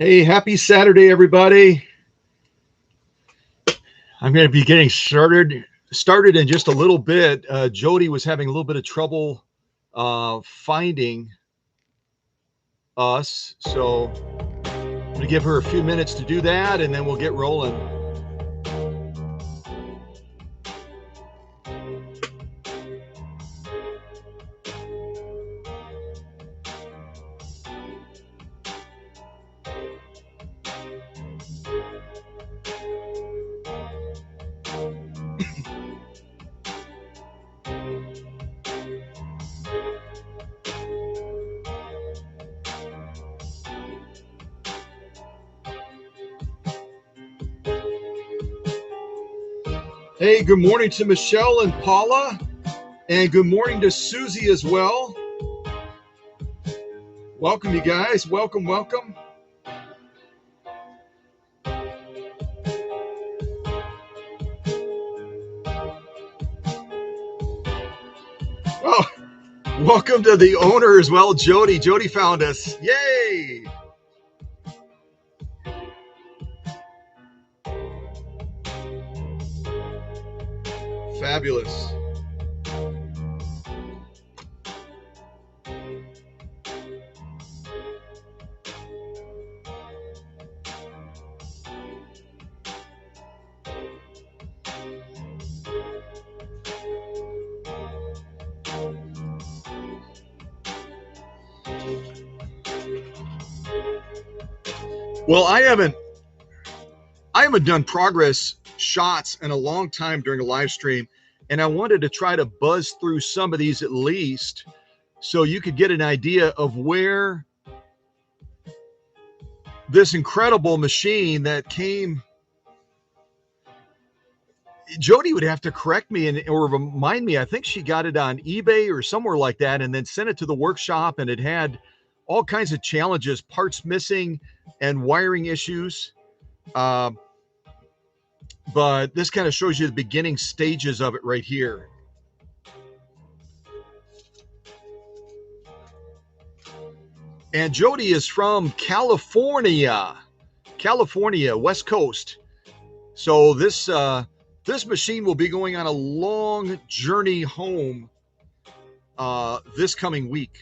Hey, happy Saturday, everybody. I'm going to be getting started in just a little bit. Jodie was having a little bit of trouble finding us, so I'm going to give her a few minutes to do that, and then we'll get rolling. Hey, good morning to Michelle and Paula, and good morning to Susie as well. Welcome, you guys. Welcome, welcome. Oh, welcome to the owner as well, Jodie. Jodie found us. Yay! Fabulous. Well, I haven't done progress shots in a long time during a live stream, and I wanted to try to buzz through some of these at least so you could get an idea of where this incredible machine that came. Jodie would have to correct me or remind me. I think she got it on eBay or somewhere like that, and then sent it to the workshop, and it had all kinds of challenges, parts missing and wiring issues. But this kind of shows you the beginning stages of it right here. And Jodie is from California, West Coast. So this machine will be going on a long journey home this coming week.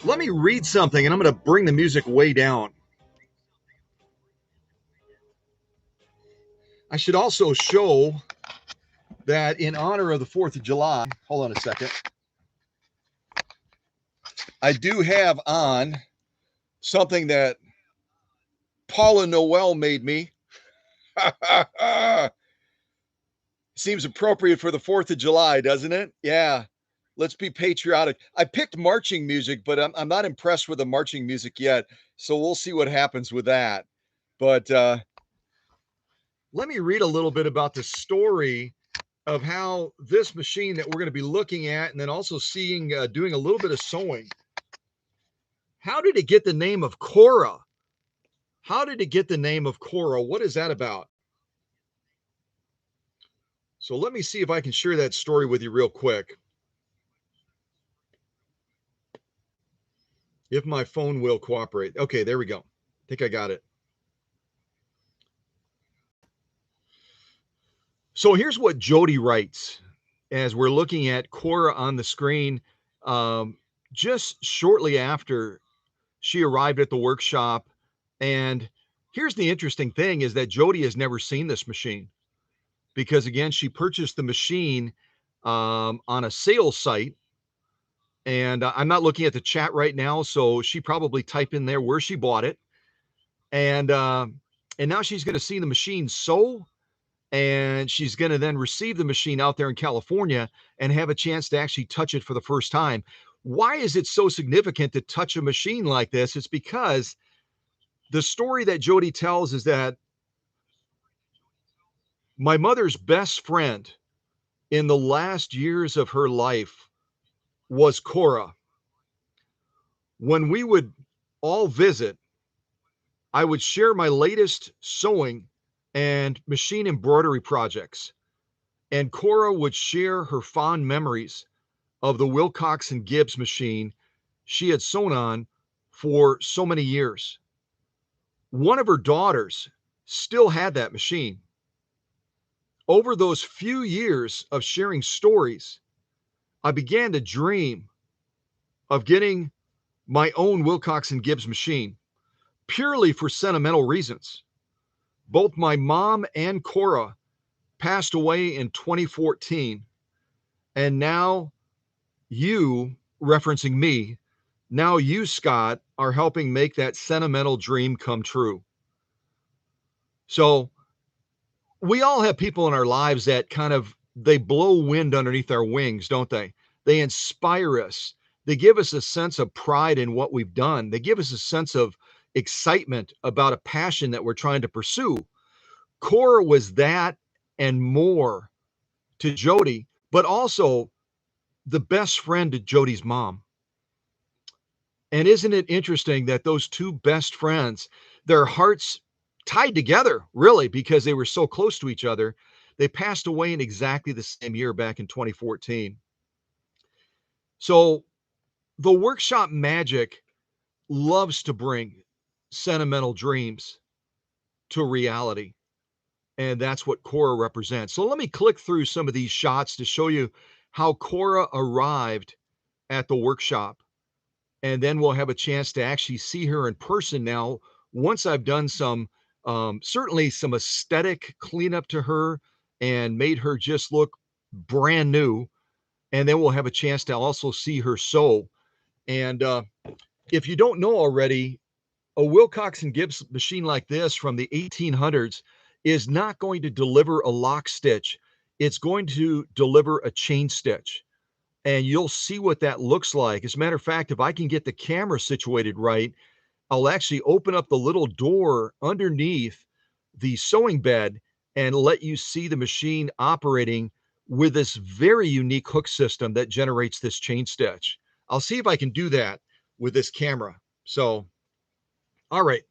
Let me read something, and I'm going to bring the music way down. I should also show that in honor of the 4th of July, hold on a second, I do have on something that Paula Noel made me. Seems appropriate for the 4th of July, doesn't it? Yeah. Let's be patriotic. I picked marching music, but I'm not impressed with the marching music yet. So we'll see what happens with that. But let me read a little bit about the story of how this machine that we're going to be looking at, and then also seeing, doing a little bit of sewing. How did it get the name of Cora? How did it get the name of Cora? What is that about? So let me see if I can share that story with you real quick. If my phone will cooperate. Okay, there we go. I think I got it. So here's what Jodie writes as we're looking at Cora on the screen. Um, just shortly after she arrived at the workshop. And here's the interesting thing is that Jodie has never seen this machine because again, she purchased the machine on a sales site. And I'm not looking at the chat right now, so she probably typed in there where she bought it. And and now she's going to see the machine sew, and she's going to then receive the machine out there in California and have a chance to actually touch it for the first time. Why is it so significant to touch a machine like this? It's because the story that Jodie tells is that my mother's best friend in the last years of her life was Cora. When we would all visit, I would share my latest sewing and machine embroidery projects, and Cora would share her fond memories of the Willcox and Gibbs machine she had sewn on for so many years. One of her daughters still had that machine. Over those few years of sharing stories, I began to dream of getting my own Willcox and Gibbs machine purely for sentimental reasons. Both my mom and Cora passed away in 2014, and now you, referencing me, now you, Scott, are helping make that sentimental dream come true. So we all have people in our lives that kind of they blow wind underneath our wings, don't they? They inspire us. They give us a sense of pride in what we've done. They give us a sense of excitement about a passion that we're trying to pursue. Cora was that and more to Jodie, but also the best friend to Jodie's mom. And isn't it interesting that those two best friends, their hearts tied together, really, because they were so close to each other, they passed away in exactly the same year back in 2014. So the workshop magic loves to bring sentimental dreams to reality. And that's what Cora represents. So let me click through some of these shots to show you how Cora arrived at the workshop. And then we'll have a chance to actually see her in person now. Once I've done some, certainly some aesthetic cleanup to her and made her just look brand new. And then we'll have a chance to also see her sew. And if you don't know already, a Willcox and Gibbs machine like this from the 1800s is not going to deliver a lock stitch. It's going to deliver a chain stitch. And you'll see what that looks like. As a matter of fact, if I can get the camera situated right, I'll actually open up the little door underneath the sewing bed and let you see the machine operating with this very unique hook system that generates this chain stitch. I'll see if I can do that with this camera. So, all right.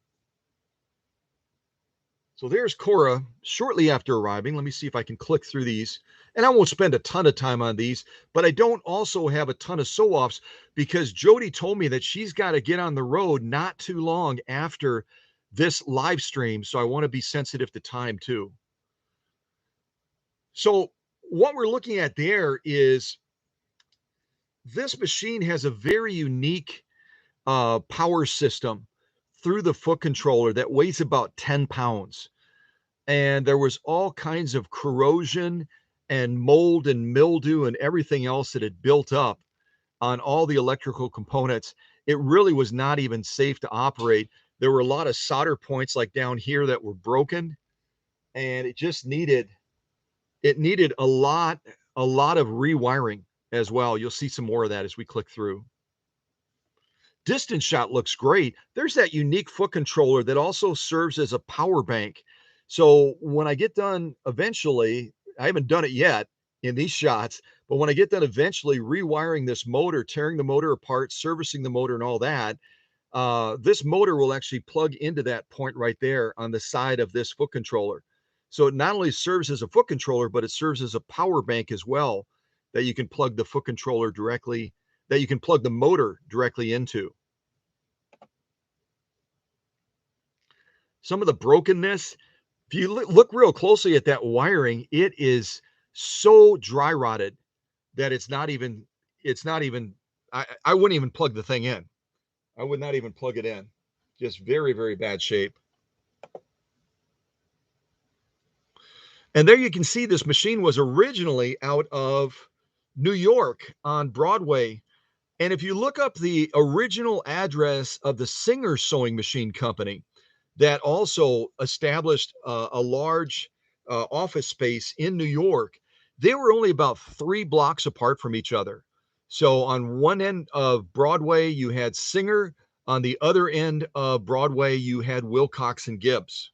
So there's Cora shortly after arriving. Let me see if I can click through these. And I won't spend a ton of time on these, but I don't also have a ton of sew-offs because Jodie told me that she's got to get on the road not too long after this live stream. So I want to be sensitive to time too. So what we're looking at there is this machine has a very unique power system through the foot controller that weighs about 10 pounds. And there was all kinds of corrosion and mold and mildew and everything else that had built up on all the electrical components. It really was not even safe to operate. There were a lot of solder points like down here that were broken, and it just needed a lot of rewiring as well. You'll see some more of that as we click through. Distance shot looks great. There's that unique foot controller that also serves as a power bank. So when I get done eventually, I haven't done it yet in these shots, but when I get done eventually rewiring this motor, tearing the motor apart, servicing the motor and all that, this motor will actually plug into that point right there on the side of this foot controller. So it not only serves as a foot controller, but it serves as a power bank as well, that you can plug the foot controller directly, that you can plug the motor directly into. Some of the brokenness, if you look real closely at that wiring, it is so dry rotted that it's not even, I wouldn't even plug the thing in. I would not even plug it in. Just very, very bad shape. And there you can see this machine was originally out of New York on Broadway. And if you look up the original address of the Singer Sewing Machine Company that also established a large office space in New York, they were only about 3 blocks apart from each other. So on one end of Broadway, you had Singer. On the other end of Broadway, you had Willcox and Gibbs.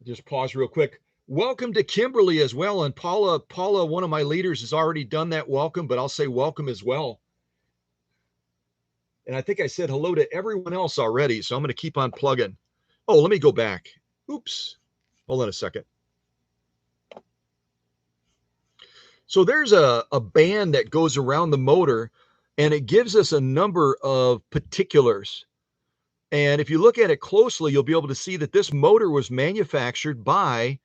Just pause real quick. Welcome to Kimberly as well. And Paula, one of my leaders, has already done that welcome, but I'll say welcome as well. And I think I said hello to everyone else already, so I'm going to keep on plugging. Oh, let me go back. Oops. Hold on a second. So there's a band that goes around the motor, and it gives us a number of particulars. And if you look at it closely, you'll be able to see that this motor was manufactured by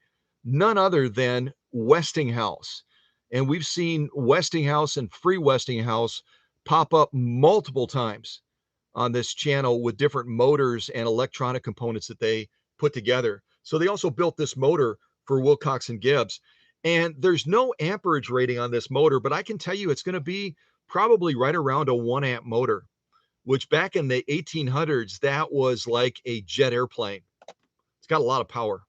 none other than Westinghouse. And we've seen Westinghouse and Free Westinghouse pop up multiple times on this channel with different motors and electronic components that they put together. So they also built this motor for Willcox and Gibbs. And there's no amperage rating on this motor, but I can tell you it's going to be probably right around a 1 amp motor, which back in the 1800s, that was like a jet airplane. It's got a lot of power.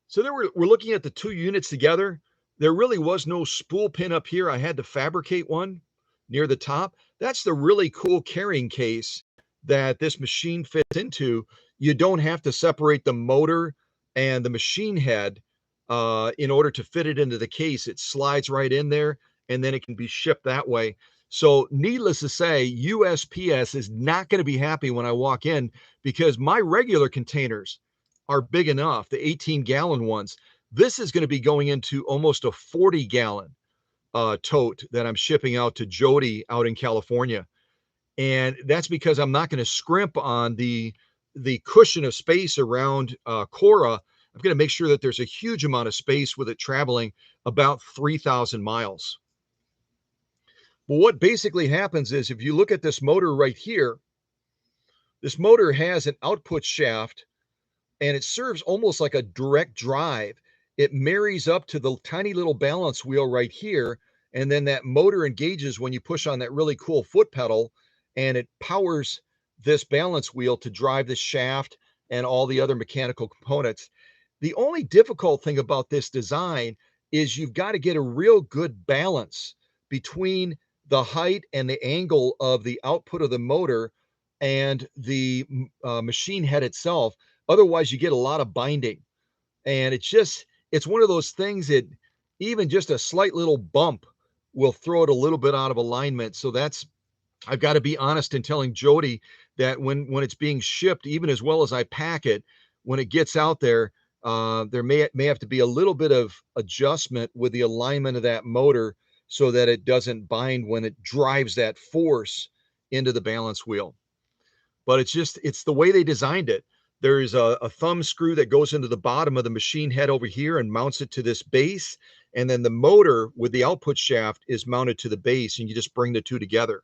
So there we're looking at the 2 units together. There really was no spool pin up here. I had to fabricate one near the top. That's the really cool carrying case that this machine fits into. You don't have to separate the motor and the machine head in order to fit it into the case. It slides right in there, and then it can be shipped that way. So needless to say, USPS is not going to be happy when I walk in, because my regular containers are big enough, the 18-gallon ones. This is going to be going into almost a 40-gallon tote that I'm shipping out to Jodie out in California. And that's because I'm not going to scrimp on the cushion of space around Cora. I'm going to make sure that there's a huge amount of space with it traveling about 3,000 miles. Well, what basically happens is, if you look at this motor right here, this motor has an output shaft, and it serves almost like a direct drive. It marries up to the tiny little balance wheel right here, and then that motor engages when you push on that really cool foot pedal, and it powers this balance wheel to drive the shaft and all the other mechanical components. The only difficult thing about this design is you've got to get a real good balance between the height and the angle of the output of the motor and the machine head itself. Otherwise, you get a lot of binding. And it's one of those things that even just a slight little bump will throw it a little bit out of alignment. So I've got to be honest in telling Jodie that when it's being shipped, even as well as I pack it, when it gets out there, there may have to be a little bit of adjustment with the alignment of that motor so that it doesn't bind when it drives that force into the balance wheel. But it's the way they designed it. There's a thumb screw that goes into the bottom of the machine head over here and mounts it to this base. And then the motor with the output shaft is mounted to the base, and you just bring the two together.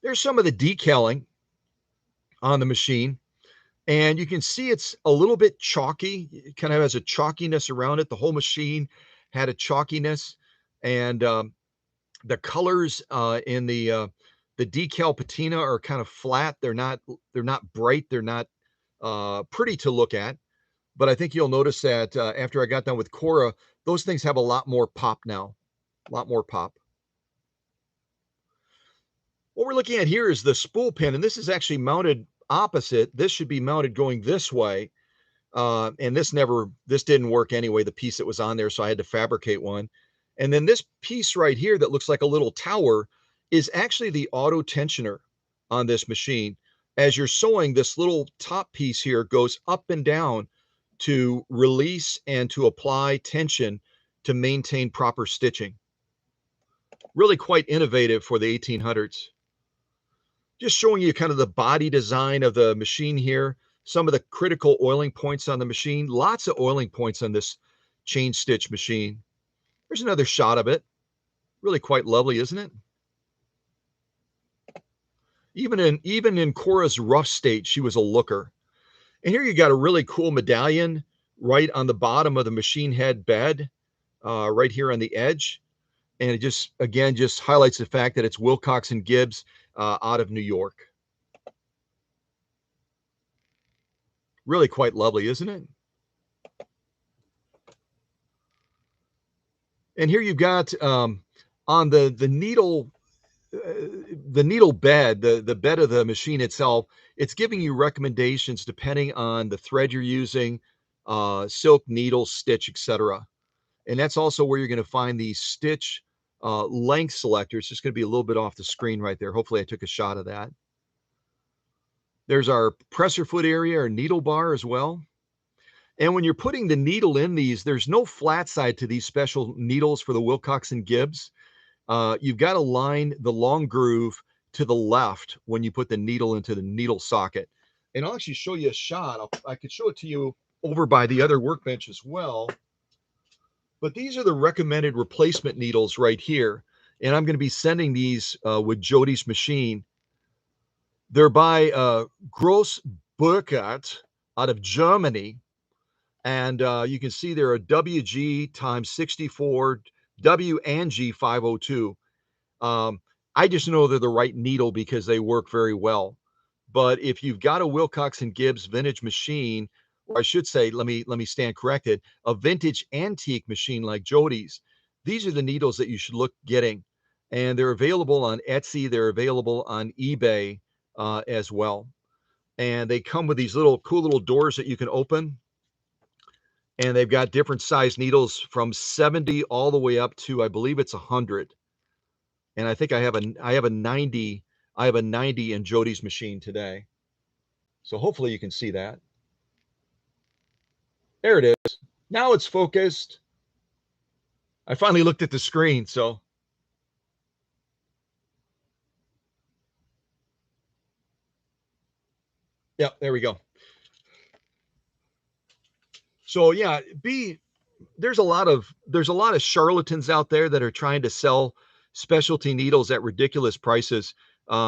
There's some of the decaling on the machine, and you can see it's a little bit chalky. It kind of has a chalkiness around it. The whole machine had a chalkiness, and the colors in the decal patina are kind of flat. They're not bright. They're not pretty to look at. But I think you'll notice that after I got done with Cora, those things have a lot more pop now, a lot more pop. What we're looking at here is the spool pin, and this is actually mounted opposite. This should be mounted going this way. And this didn't work anyway, the piece that was on there, so I had to fabricate one. And then this piece right here that looks like a little tower is actually the auto tensioner on this machine. As you're sewing, this little top piece here goes up and down to release and to apply tension to maintain proper stitching. Really quite innovative for the 1800s. Just showing you kind of the body design of the machine here, some of the critical oiling points on the machine. Lots of oiling points on this chain stitch machine. There's another shot of it. Really quite lovely, isn't it? Even in Cora's rough state, she was a looker. And here you got a really cool medallion right on the bottom of the machine head bed, right here on the edge. And it just, again, just highlights the fact that it's Willcox and Gibbs out of New York. Really quite lovely, isn't it? And here you've got on the needle bed, the bed of the machine itself, it's giving you recommendations depending on the thread you're using, silk, needle, stitch, etc. And that's also where you're going to find the stitch length selector. It's just going to be a little bit off the screen right there. Hopefully I took a shot of that. There's our presser foot area, or needle bar as well. And when you're putting the needle in these, there's no flat side to these special needles for the Willcox and Gibbs. You've got to line the long groove to the left when you put the needle into the needle socket. And I'll actually show you a shot. I could show it to you over by the other workbench as well. But these are the recommended replacement needles right here. And I'm going to be sending these with Jodie's machine. They're by Gross Burkhardt out of Germany. And you can see they're a WG times 64 W and G 502. I just know they're the right needle because they work very well. But if you've got a Willcox and Gibbs vintage machine, or I should say, let me stand corrected, a vintage antique machine like Jodie's, these are the needles that you should look getting. And they're available on Etsy. They're available on eBay as well. And they come with these cool little doors that you can open. And they've got different size needles from 70 all the way up to, I believe it's 100. And I think I have a 90. I have a 90 in Jodie's machine today. So hopefully you can see that. There it is. Now it's focused. I finally looked at the screen, so. Yeah, there we go. So yeah, there's a lot of charlatans out there that are trying to sell specialty needles at ridiculous prices.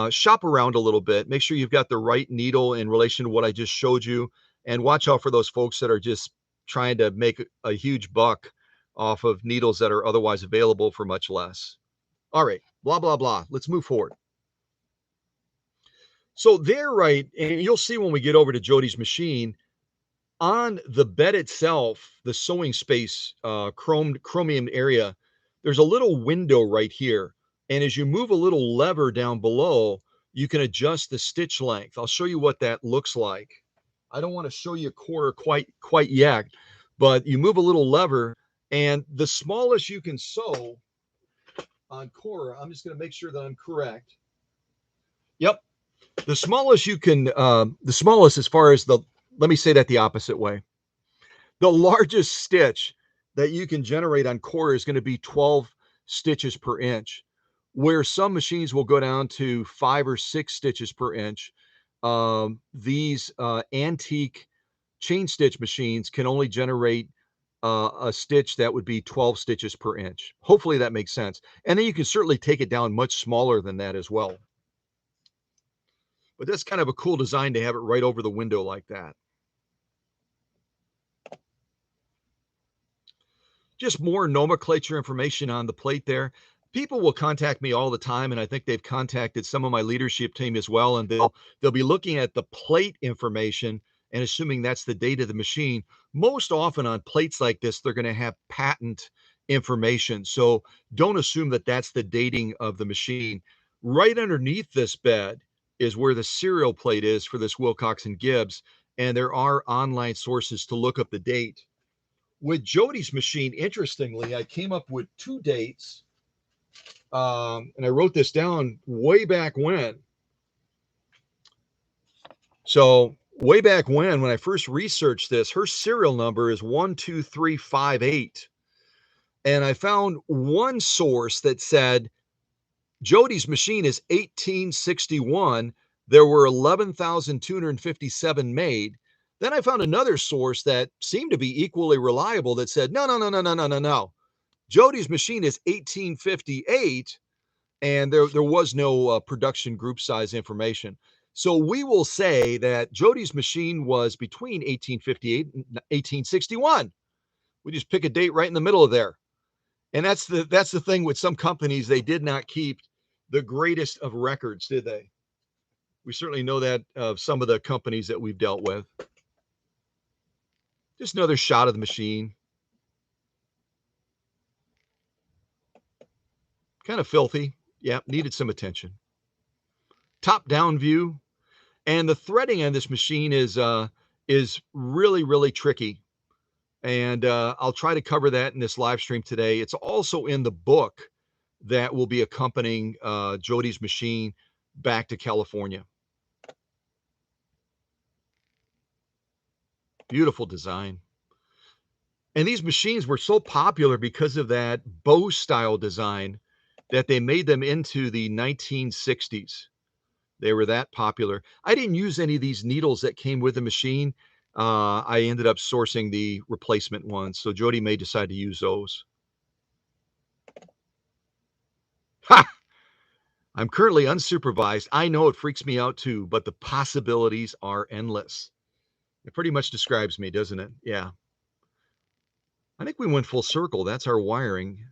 Shop around a little bit. Make sure you've got the right needle in relation to what I just showed you, and watch out for those folks that are just trying to make a huge buck off of needles that are otherwise available for much less. All right, blah, blah, blah. Let's move forward. So they're right, and you'll see when we get over to Jodie's machine, on the bed itself, the sewing space, chromium area, there's a little window right here. And as you move a little lever down below, you can adjust the stitch length. I'll show you what that looks like. I don't want to show you Cora quite yet, but you move a little lever, and the smallest you can sew on Cora, I'm just going to make sure that I'm correct. Yep. The smallest you can, the smallest as far as let me say that the opposite way. The largest stitch that you can generate on Cora is going to be 12 stitches per inch, where some machines will go down to 5 or 6 stitches per inch. These antique chain stitch machines can only generate a stitch that would be 12 stitches per inch. Hopefully that makes sense. And then you can certainly take it down much smaller than that as well. But that's kind of a cool design to have it right over the window like that. Just more nomenclature information on the plate there. People will contact me all the time, and I think they've contacted some of my leadership team as well, and they'll be looking at the plate information and assuming that's the date of the machine. Most often on plates like this, they're going to have patent information. So don't assume that that's the dating of the machine. Right underneath this bed is where the serial plate is for this Willcox and Gibbs. and there are online sources to look up the date. With Jodie's machine, interestingly, I came up with two dates, and I wrote this down way back when. So way back when I first researched this, her serial number is 12358. And I found one source that said Jodie's machine is 1861. There were 11,257 made. Then I found another source that seemed to be equally reliable that said, no, no, no, no, no, no, no, no. Jodie's machine is 1858, and there was no production group size information. So we will say that Jodie's machine was between 1858 and 1861. We just pick a date right in the middle of there. And that's the thing with some companies, they did not keep the greatest of records, did they? We certainly know that of some of the companies that we've dealt with. Just another shot of the machine. Kind of filthy. Yeah, needed some attention. Top-down view. And the threading on this machine is really, really tricky. And I'll try to cover that in this live stream today. It's also in the book that will be accompanying Jodie's machine back to California. Beautiful design. And these machines were so popular because of that bow style design that they made them into the 1960s. They were that popular. I didn't use any of these needles that came with the machine. I ended up sourcing the replacement ones. So Jodie may decide to use those. Ha! I'm currently unsupervised. I know it freaks me out too, but the possibilities are endless. It pretty much describes me, doesn't it? Yeah. I think we went full circle. That's our wiring.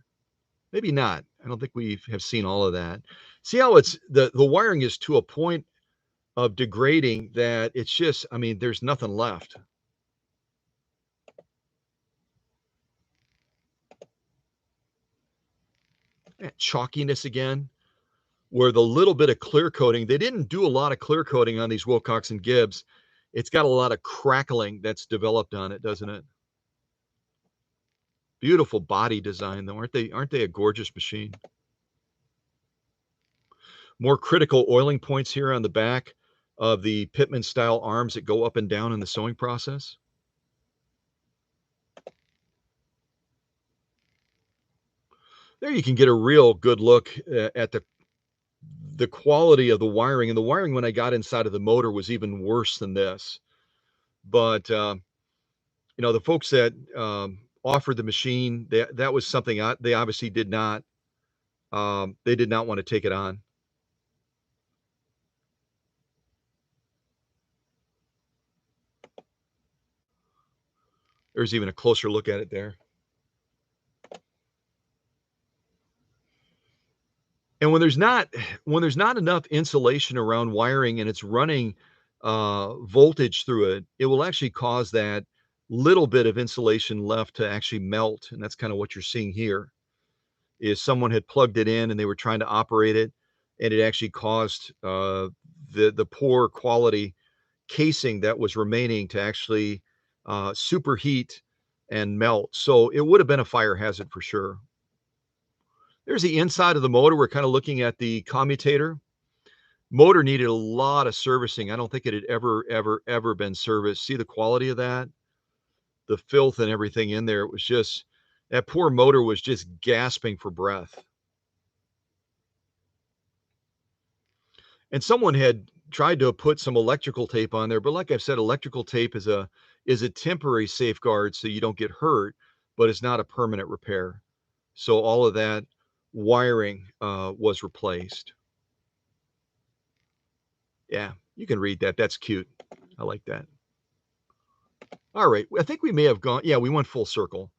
Maybe not. I don't think we have seen all of that. See how it's the wiring is to a point of degrading that it's just, I mean, there's nothing left. That chalkiness again, where the little bit of clear coating, they didn't do a lot of clear coating on these Willcox and Gibbs. It's got a lot of crackling that's developed on it, doesn't it? Beautiful body design, though. Aren't they a gorgeous machine? More critical oiling points here on the back of the Pittman style arms that go up and down in the sewing process. There you can get a real good look at the quality of the wiring. And the wiring when I got inside of the motor was even worse than this. But you know, the folks that offered the machine, that was something they obviously did not. They did not want to take it on. There's even a closer look at it there. And when there's not enough insulation around wiring and it's running voltage through it, it will actually cause that little bit of insulation left to actually melt. And that's kind of what you're seeing here. Is someone had plugged it in and they were trying to operate it, and it actually caused the poor quality casing that was remaining to actually superheat and melt. So it would have been a fire hazard for sure. There's the inside of the motor. We're kind of looking at the commutator. Motor needed a lot of servicing. I don't think it had ever been serviced. See the quality of that? The filth and everything in there. It was just, that poor motor was just gasping for breath. And someone had tried to put some electrical tape on there, but like I've said, electrical tape is a temporary safeguard so you don't get hurt, but it's not a permanent repair. So all of that wiring was replaced. Yeah, you can read that. That's cute. I like that. All right. I think we may have gone. Yeah, we went full circle.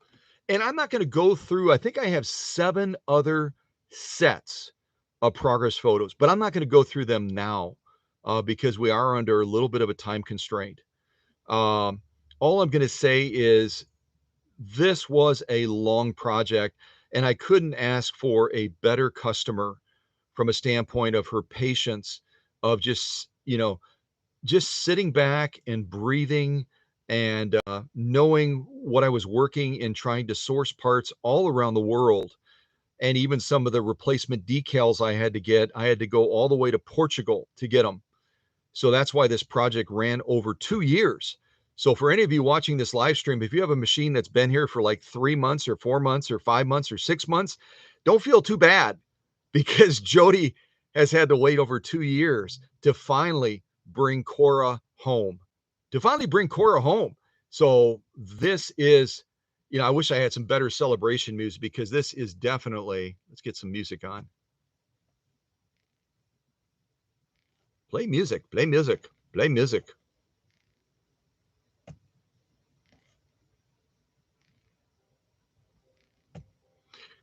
And I'm not going to go through, I think I have 7 other sets of progress photos, but I'm not going to go through them now because we are under a little bit of a time constraint. All I'm going to say is this was a long project, and I couldn't ask for a better customer from a standpoint of her patience, of just, you know, just sitting back and breathing and knowing what I was working and trying to source parts all around the world. And even some of the replacement decals I had to go all the way to Portugal to get them. So that's why this project ran over 2 years. So for any of you watching this live stream, if you have a machine that's been here for like 3 months or 4 months or 5 months or 6 months, don't feel too bad because Jodie has had to wait over 2 years to finally bring Cora home. To finally bring Cora home. So this is, I wish I had some better celebration music because this is definitely, let's get some music on. Play music, play music, play music.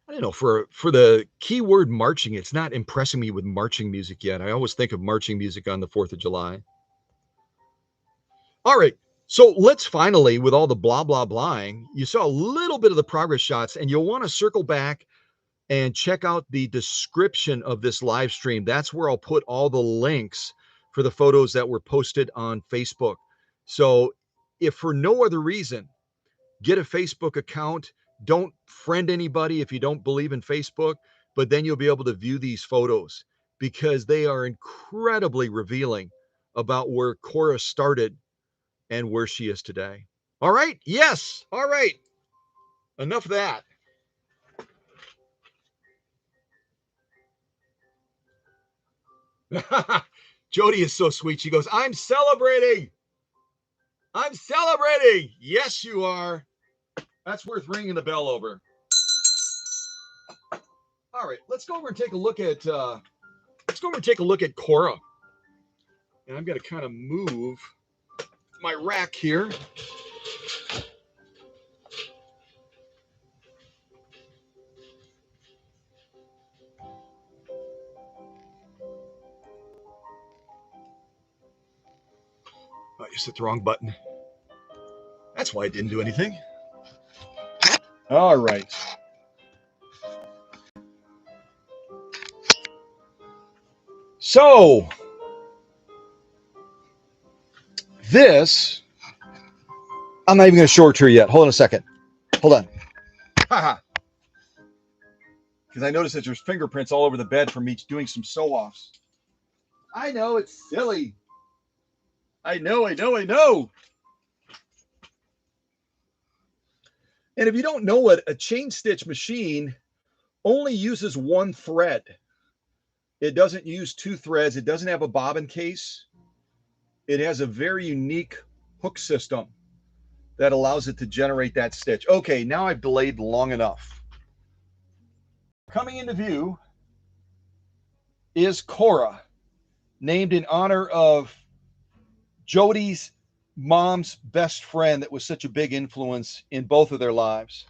I don't know, for the keyword marching, it's not impressing me with marching music yet. I always think of marching music on the 4th of July. All right. So let's finally, with all the blah, blah, blahing, you saw a little bit of the progress shots, and you'll want to circle back and check out the description of this live stream. That's where I'll put all the links for the photos that were posted on Facebook. So if for no other reason, get a Facebook account. Don't friend anybody if you don't believe in Facebook, but then you'll be able to view these photos because they are incredibly revealing about where Cora started and where she is today. All right. Yes. All right. Enough of that. Jodie is so sweet. She goes, I'm celebrating. I'm celebrating. Yes, you are. That's worth ringing the bell over. All right. Let's go over and take a look at Cora. And I'm going to kind of move my rack here. Oh, I just hit the wrong button. That's why I didn't do anything. All right. So, this, I'm not even going to show it to her yet. Hold on a second. Hold on. Haha. Because I noticed that there's fingerprints all over the bed from me doing some sew-offs. I know, it's silly. I know. And if you don't know it, a chain stitch machine only uses one thread. It doesn't use two threads. It doesn't have a bobbin case. It has a very unique hook system that allows it to generate that stitch. Okay, now I've delayed long enough. Coming into view is Cora, named in honor of Jodie's mom's best friend that was such a big influence in both of their lives.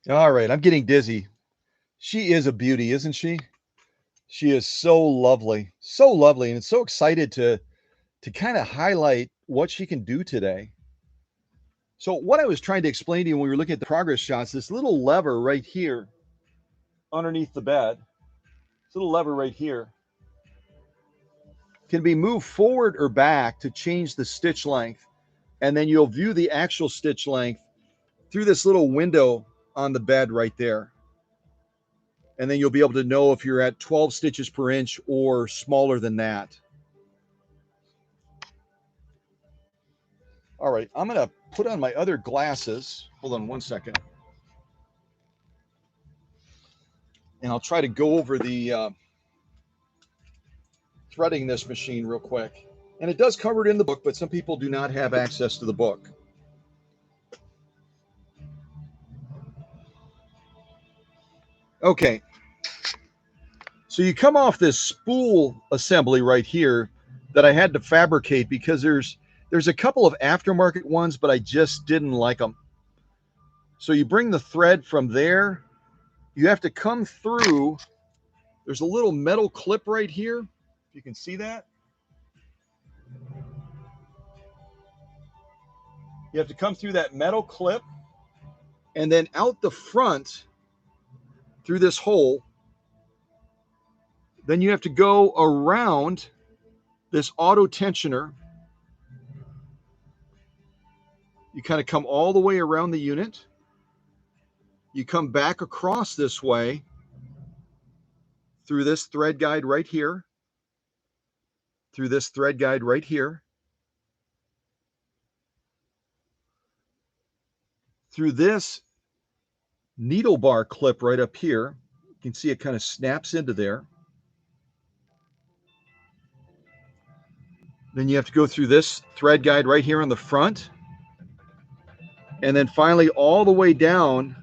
All right, I'm getting dizzy. She is a beauty, isn't she? She is so lovely, and so excited to kind of highlight what she can do today. So what I was trying to explain to you when we were looking at the progress shots, this little lever right here underneath the bed, this little lever right here can be moved forward or back to change the stitch length. And then you'll view the actual stitch length through this little window on the bed right there. And then you'll be able to know if you're at 12 stitches per inch or smaller than that. All right, I'm going to put on my other glasses. Hold on one second. And I'll try to go over the threading this machine real quick. And it does cover it in the book, but some people do not have access to the book. Okay. So you come off this spool assembly right here that I had to fabricate because there's a couple of aftermarket ones, but I just didn't like them. So you bring the thread from there. You have to come through. There's a little metal clip right here. If you can see that. You have to come through that metal clip and then out the front through this hole. Then you have to go around this auto tensioner. You kind of come all the way around the unit. You come back across this way through this thread guide right here, through this thread guide right here, through this needle bar clip right up here. You can see it kind of snaps into there. Then you have to go through this thread guide right here on the front. And then finally all the way down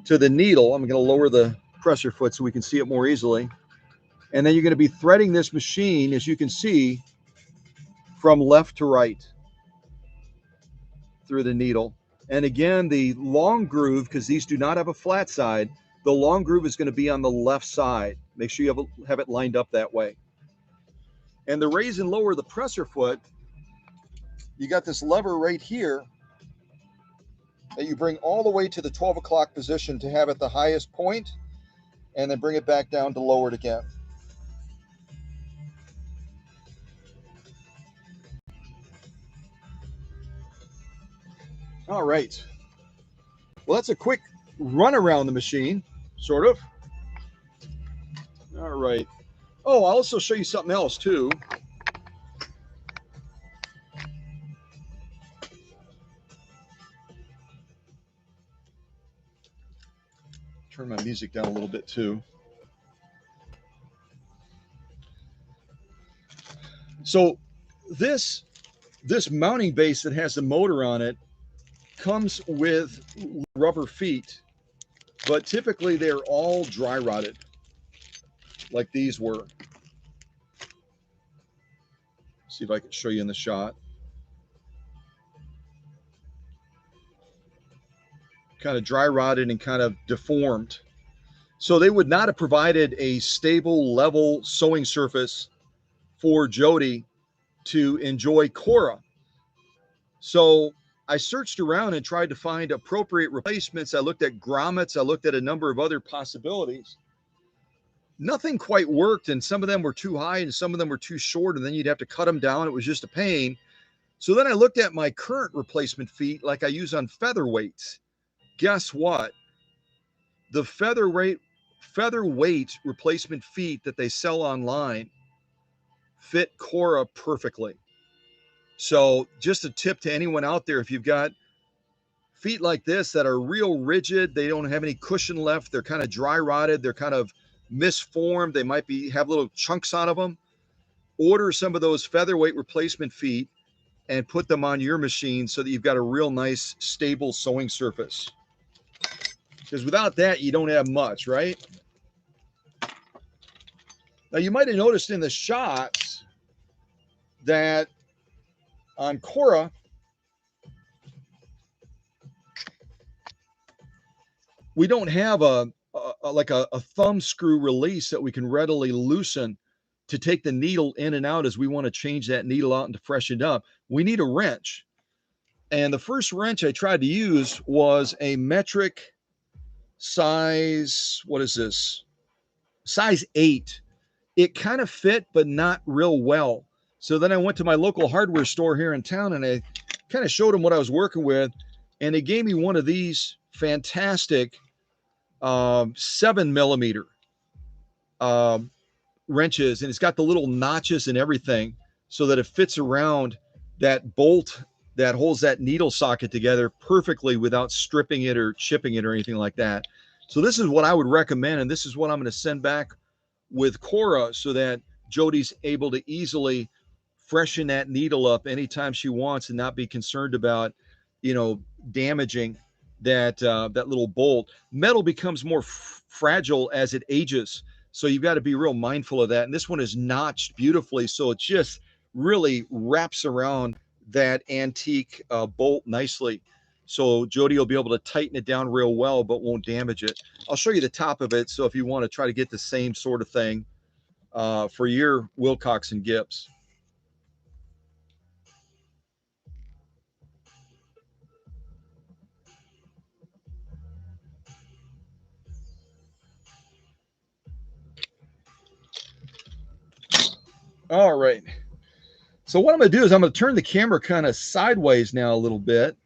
to the needle. I'm going to lower the presser foot so we can see it more easily. And then you're going to be threading this machine, as you can see, from left to right through the needle. And again, the long groove, because these do not have a flat side, the long groove is going to be on the left side. Make sure you have it lined up that way. And the raise and lower the presser foot, you got this lever right here that you bring all the way to the 12 o'clock position to have it the highest point, and then bring it back down to lower it again. All right. Well, that's a quick run around the machine, sort of. All right. Oh, I'll also show you something else too. Turn my music down a little bit too. So this mounting base that has the motor on it comes with rubber feet, but typically they're all dry rotted like these were. See if I can show you in the shot. Kind of dry rotted and kind of deformed. So they would not have provided a stable, level sewing surface for Jodie to enjoy Cora. So I searched around and tried to find appropriate replacements. I looked at grommets. I looked at a number of other possibilities. Nothing quite worked, and some of them were too high and some of them were too short, and then you'd have to cut them down. It was just a pain. So then I looked at my current replacement feet like I use on featherweights. Guess what? The featherweight replacement feet that they sell online fit Cora perfectly. So just a tip to anyone out there, if you've got feet like this that are real rigid, they don't have any cushion left, they're kind of dry rotted, they're kind of misformed, they might have little chunks out of them, order some of those featherweight replacement feet and put them on your machine so that you've got a real nice stable sewing surface. Because without that, you don't have much, right? Now, you might have noticed in the shots that on Cora, we don't have like a thumb screw release that we can readily loosen to take the needle in and out as we want to change that needle out and to freshen it up. We need a wrench. And the first wrench I tried to use was a metric size, what is this? Size 8. It kind of fit, but not real well. So then I went to my local hardware store here in town and I kind of showed them what I was working with. And they gave me one of these fantastic 7 millimeter wrenches. And it's got the little notches and everything so that it fits around that bolt that holds that needle socket together perfectly without stripping it or chipping it or anything like that. So this is what I would recommend. And this is what I'm going to send back with Cora so that Jodie's able to easily freshen that needle up anytime she wants and not be concerned about, damaging that little bolt. Metal becomes more fragile as it ages. So you've got to be real mindful of that. And this one is notched beautifully. So it just really wraps around that antique bolt nicely. So Jodie will be able to tighten it down real well, but won't damage it. I'll show you the top of it. So if you want to try to get the same sort of thing for your Willcox and Gibbs. All right. So what I'm going to do is I'm going to turn the camera kind of sideways now a little bit.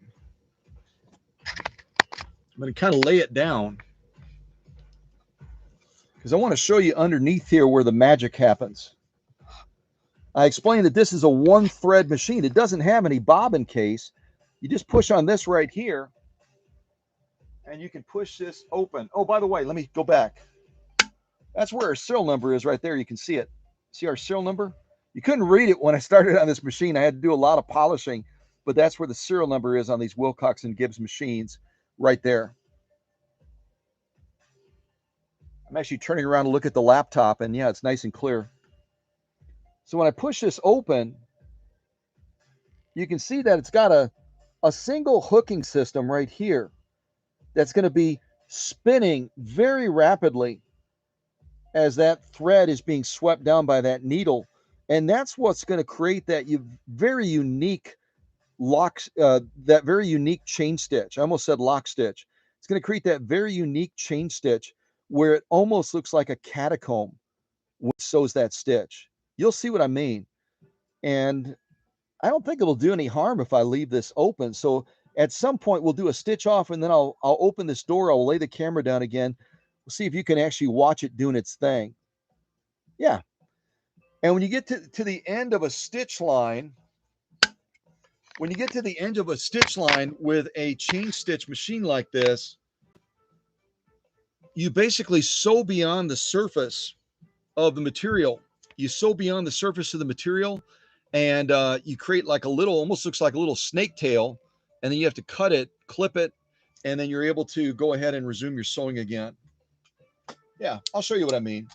I'm going to kind of lay it down because I want to show you underneath here where the magic happens. I explained that this is a one thread machine. It doesn't have any bobbin case. You just push on this right here and you can push this open. Oh, by the way, let me go back. That's where our serial number is right there. You can see it. See our serial number? You couldn't read it when I started on this machine. I had to do a lot of polishing, but that's where the serial number is on these Willcox and Gibbs machines right there. I'm actually turning around to look at the laptop, and yeah, it's nice and clear. So when I push this open, you can see that it's got a single hooking system right here that's going to be spinning very rapidly as that thread is being swept down by that needle. And that's what's going to create that very unique that very unique chain stitch. I almost said lock stitch. It's going to create that very unique chain stitch where it almost looks like a catacomb which sews that stitch. You'll see what I mean. And I don't think it'll do any harm if I leave this open. So at some point we'll do a stitch off and then I'll open this door. I'll lay the camera down again. We'll see if you can actually watch it doing its thing. Yeah. And when you get to the end of a stitch line, with a chain stitch machine like this, you basically sew beyond the surface of the material. You sew beyond the surface of the material and you create like almost looks like a little snake tail. And then you have to cut it, clip it, and then you're able to go ahead and resume your sewing again. Yeah, I'll show you what I mean.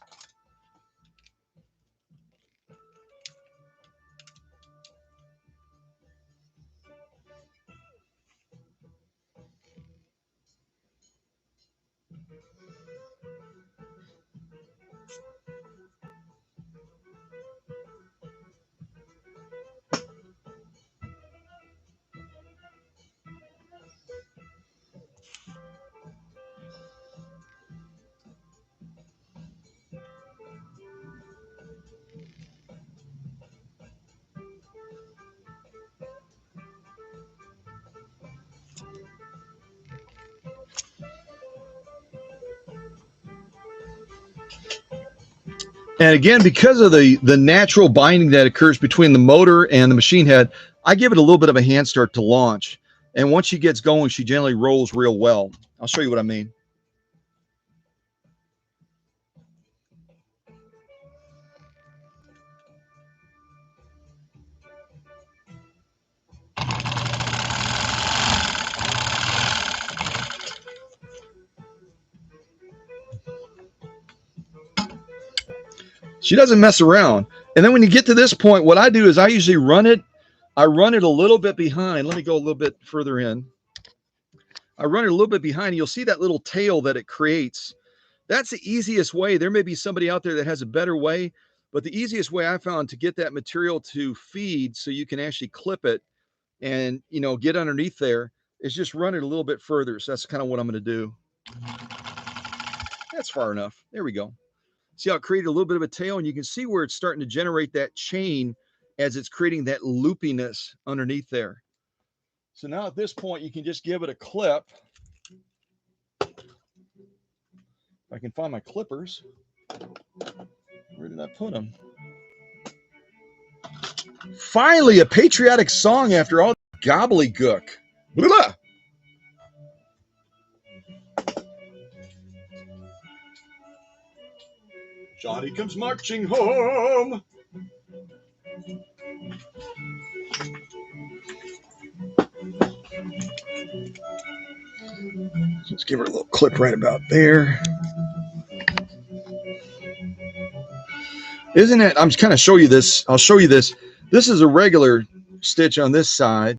And again, because of the natural binding that occurs between the motor and the machine head, I give it a little bit of a hand start to launch. And once she gets going, she generally rolls real well. I'll show you what I mean. She doesn't mess around. And then when you get to this point, what I do is I usually run it a little bit behind. Let me go a little bit further in. I run it a little bit behind. You'll see that little tail that it creates. That's the easiest way. There may be somebody out there that has a better way, but the easiest way I found to get that material to feed so you can actually clip it and, you know, get underneath there is just run it a little bit further. So that's kind of what I'm going to do. That's far enough. There we go. See how it created a little bit of a tail, and you can see where it's starting to generate that chain as it's creating that loopiness underneath there. So now at this point, you can just give it a clip. If I can find my clippers. Where did I put them? Finally, a patriotic song after all the gobbledygook. Blah! Johnny comes marching home. Let's give her a little clip right about there. Isn't it? I'm just kind of show you this. I'll show you this. This is a regular stitch on this side.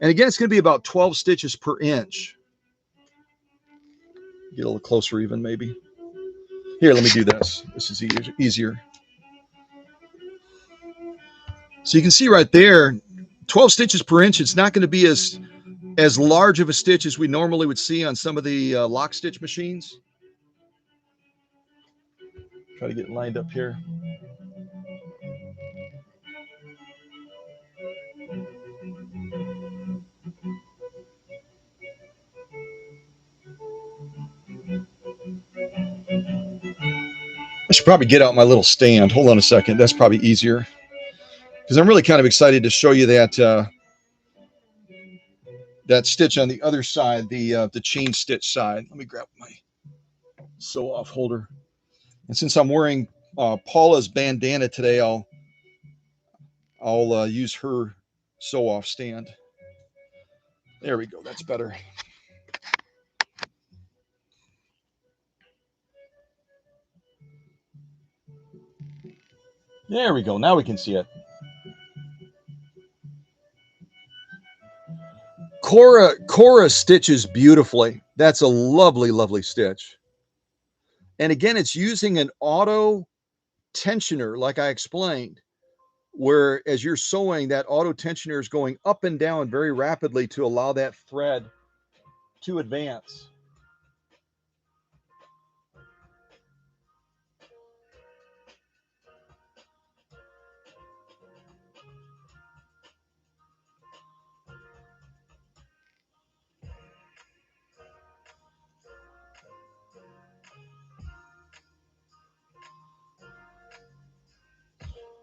And again, it's going to be about 12 stitches per inch. Get a little closer even, maybe. Here, let me do this. This is easier. So you can see right there, 12 stitches per inch. It's not going to be as large of a stitch as we normally would see on some of the lock stitch machines. Try to get it lined up here. I should probably get out my little stand. Hold on a second. That's probably easier. Because I'm really kind of excited to show you that that stitch on the other side, the chain stitch side. Let me grab my sew off holder. And since I'm wearing Paula's bandana today, I'll use her sew off stand. There we go. That's better. There we go. Now we can see it. Cora stitches beautifully. That's a lovely, lovely stitch. And again, it's using an auto tensioner, like I explained, where as you're sewing, that auto tensioner is going up and down very rapidly to allow that thread to advance.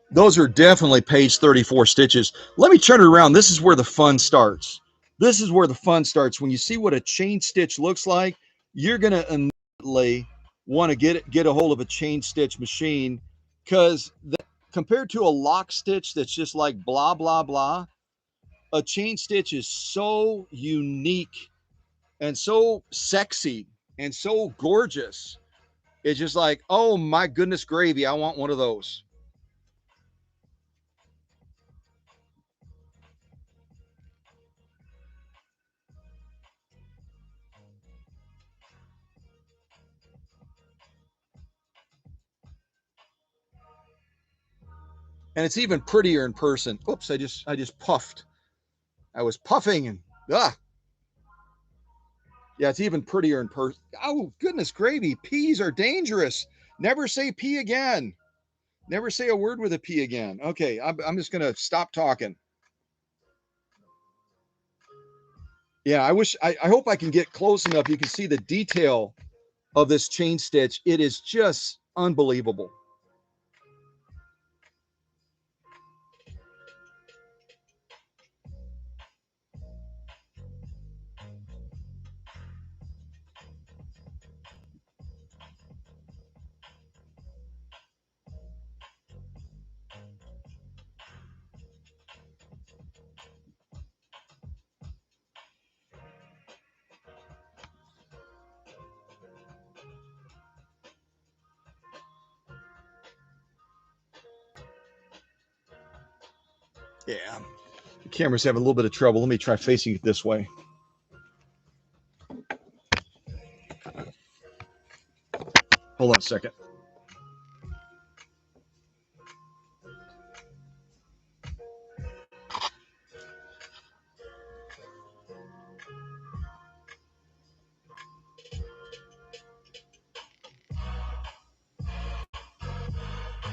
Those are definitely page 34 stitches. Let me turn it around. This is where the fun starts. This is where the fun starts. When you see what a chain stitch looks like, you're going to immediately want to get a hold of a chain stitch machine, because compared to a lock stitch that's just like blah, blah, blah, a chain stitch is so unique and so sexy and so gorgeous. It's just like, oh my goodness gravy, I want one of those. And it's even prettier in person. Oops, I just puffed. I was puffing and yeah, it's even prettier in person. Oh, goodness gravy. Peas are dangerous. Never say pea again. Never say a word with a P again. Okay, I'm just going to stop talking. Yeah, I hope I can get close enough. You can see the detail of this chain stitch. It is just unbelievable. Yeah, the camera's having a little bit of trouble. Let me try facing it this way. Hold on a second.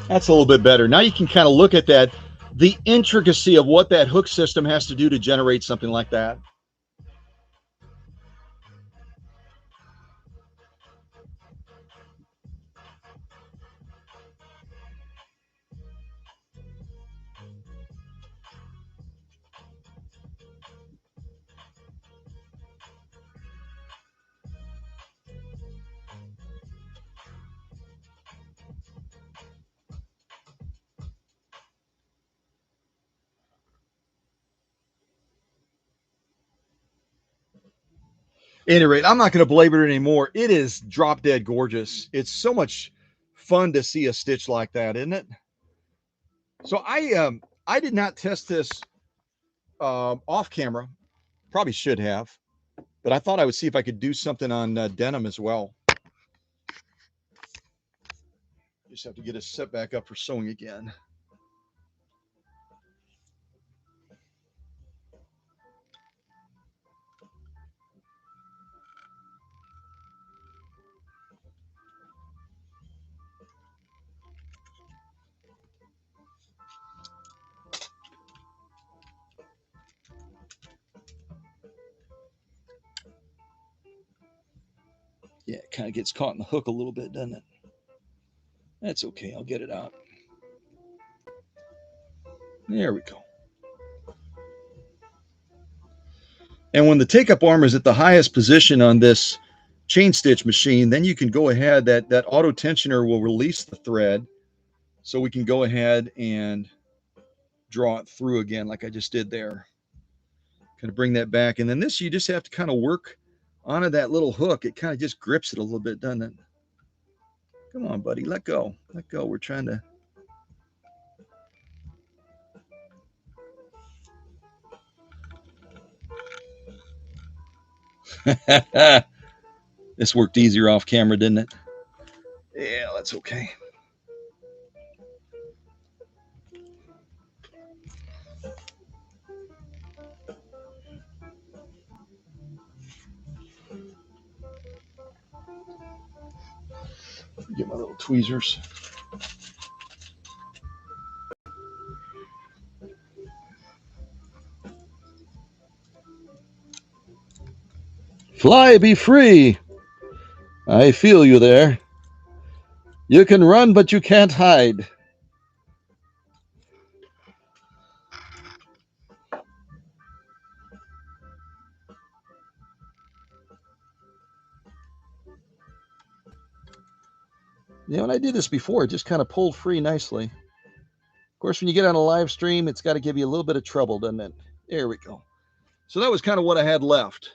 That's a little bit better. Now you can kind of look at that, the intricacy of what that hook system has to do to generate something like that. At any rate, I'm not going to belabor it anymore. It is drop dead gorgeous. It's so much fun to see a stitch like that, isn't it? So I did not test this off camera. Probably should have, but I thought I would see if I could do something on denim as well. Just have to get it set back up for sewing again. Yeah, it kind of gets caught in the hook a little bit, doesn't it? That's okay. I'll get it out. There we go. And when the take-up arm is at the highest position on this chain stitch machine, then you can go ahead, that auto tensioner will release the thread, so we can go ahead and draw it through again like I just did there. Kind of bring that back. And then this, you just have to kind of work onto that little hook. It kind of just grips it a little bit, doesn't it? Come on, buddy, let go. Let go. We're trying to... This worked easier off camera, didn't it? Yeah, that's okay. Get my little tweezers. Fly, be free. I feel you there. You can run, but you can't hide. Yeah, when I did this before, it just kind of pulled free nicely. Of course, when you get on a live stream, it's got to give you a little bit of trouble, doesn't it? There we go. So that was kind of what I had left.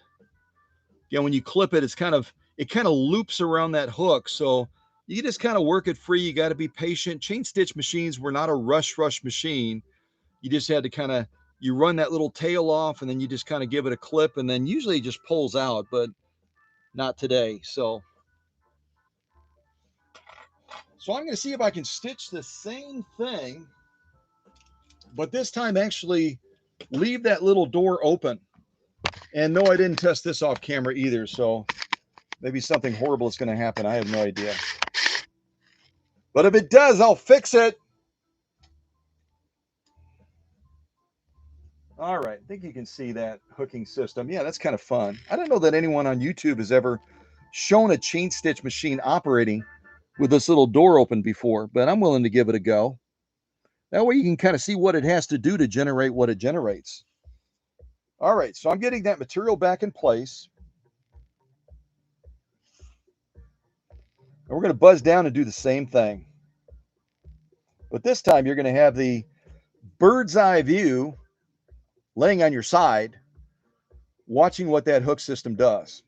Yeah, when you clip it, it kind of loops around that hook. So you just kind of work it free. You got to be patient. Chain stitch machines were not a rush machine. You just had to kind of, you run that little tail off and then you just kind of give it a clip, and then usually it just pulls out, but not today. So I'm going to see if I can stitch the same thing, but this time actually leave that little door open. And no, I didn't test this off camera either, so maybe something horrible is going to happen. I have no idea. But if it does, I'll fix it. All right, I think you can see that hooking system. Yeah, that's kind of fun. I don't know that anyone on YouTube has ever shown a chain stitch machine operating with this little door open before, but I'm willing to give it a go. That way you can kind of see what it has to do to generate what it generates. All right, so I'm getting that material back in place. And we're going to buzz down and do the same thing. But this time you're going to have the bird's eye view laying on your side, watching what that hook system does.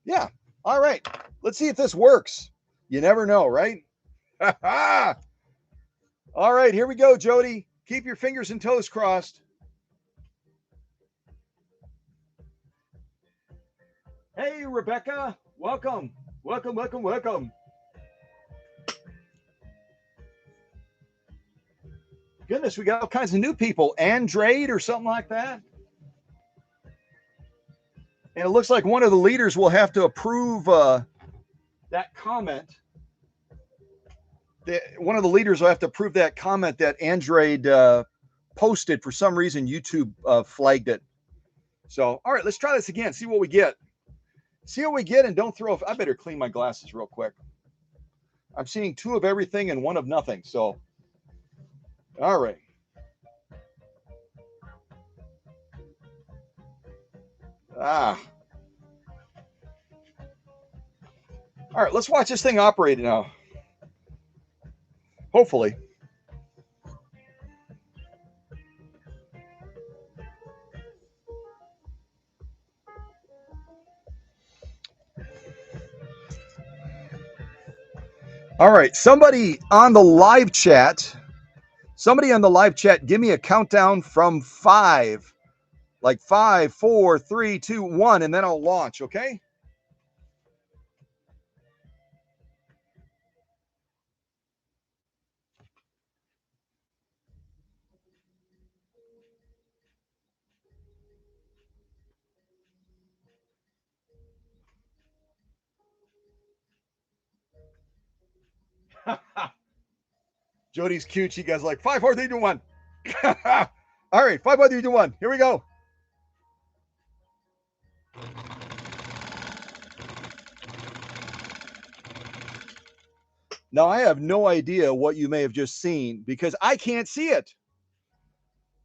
Yeah, all right. Let's see if this works. You never know, right? All right, here we go, Jodie. Keep your fingers and toes crossed. Hey, Rebecca. Welcome. Welcome, welcome, welcome. Goodness, we got all kinds of new people. Andrade or something like that. And it looks like one of the leaders will have to approve that comment. One of the leaders will have to approve that comment that Andrade posted. For some reason, YouTube flagged it. So, all right, let's try this again. See what we get. See what we get, and don't throw. I better clean my glasses real quick. I'm seeing 2 of everything and 1 of nothing. So, all right. All right, let's watch this thing operate now. Hopefully. All right, somebody on the live chat, give me a countdown from 5. Like 5, 4, 3, 2, 1, and then I'll launch, okay? Jodie's cute. She goes like 5, 4, 3, 2, 1. All right, 5, 4, 3, 2, 1. Here we go. Now, I have no idea what you may have just seen because I can't see it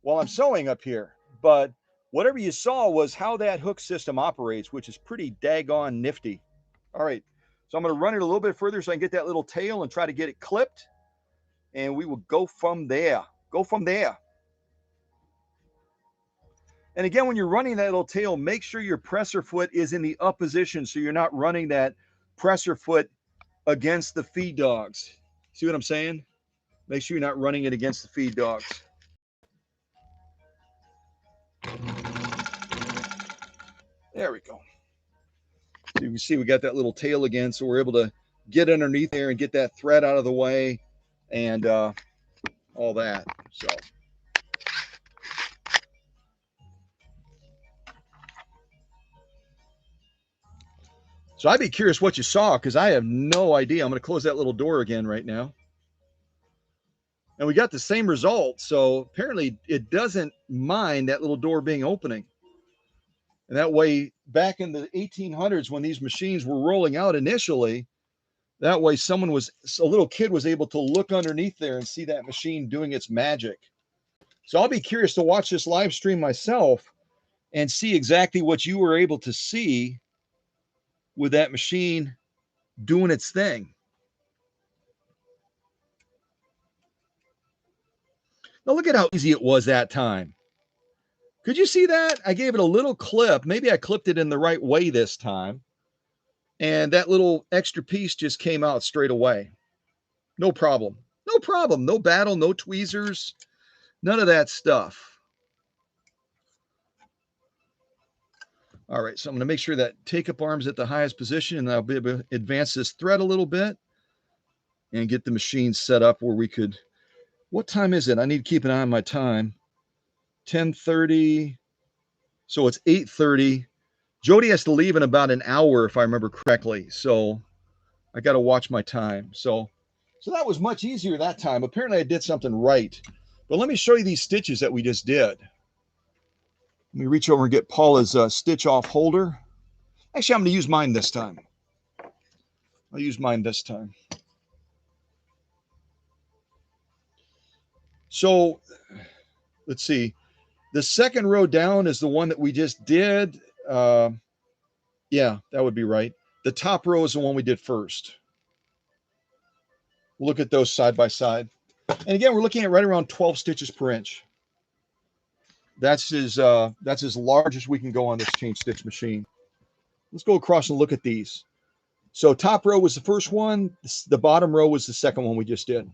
while I'm sewing up here. But whatever you saw was how that hook system operates, which is pretty daggone nifty. All right, so I'm going to run it a little bit further so I can get that little tail and try to get it clipped. And we will go from there. And again, when you're running that little tail, make sure your presser foot is in the up position so you're not running that presser foot against the feed dogs. See what I'm saying? Make sure you're not running it against the feed dogs. There we go. So you can see we got that little tail again, so we're able to get underneath there and get that thread out of the way and all that. So I'd be curious what you saw because I have no idea. I'm going to close that little door again right now. And we got the same result. So apparently it doesn't mind that little door being opening. And that way, back in the 1800s, when these machines were rolling out initially, that way a little kid was able to look underneath there and see that machine doing its magic. So I'll be curious to watch this live stream myself and see exactly what you were able to see with that machine doing its thing. Now look at how easy it was that time. Could you see that? I gave it a little clip. Maybe I clipped it in the right way this time. And that little extra piece just came out straight away. No problem. No problem. No battle, no tweezers, none of that stuff. All right, so I'm going to make sure that take-up arm's at the highest position, and I'll be able to advance this thread a little bit and get the machine set up where we could. What time is it? I need to keep an eye on my time. 10:30. So it's 8:30. Jodie has to leave in about an hour, if I remember correctly. So I got to watch my time. So that was much easier that time. Apparently I did something right. But let me show you these stitches that we just did. Let me reach over and get Paula's stitch off holder. Actually, I'm going to use mine this time. I'll use mine this time. So let's see. The second row down is the one that we just did. Yeah, that would be right. The top row is the one we did first. We'll look at those side by side. And again, we're looking at right around 12 stitches per inch. That's as large as we can go on this chain stitch machine. Let's go across and look at these. So top row was the first one. The bottom row was the second one we just did.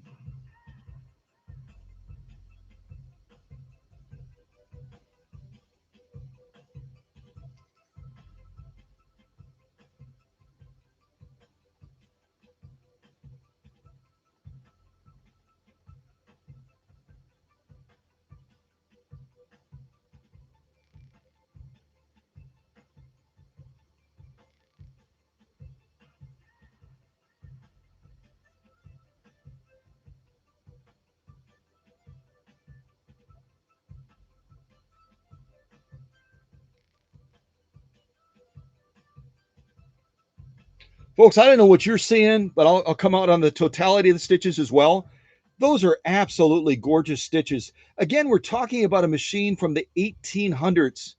Folks, I don't know what you're seeing, but I'll come out on the totality of the stitches as well. Those are absolutely gorgeous stitches. Again, we're talking about a machine from the 1800s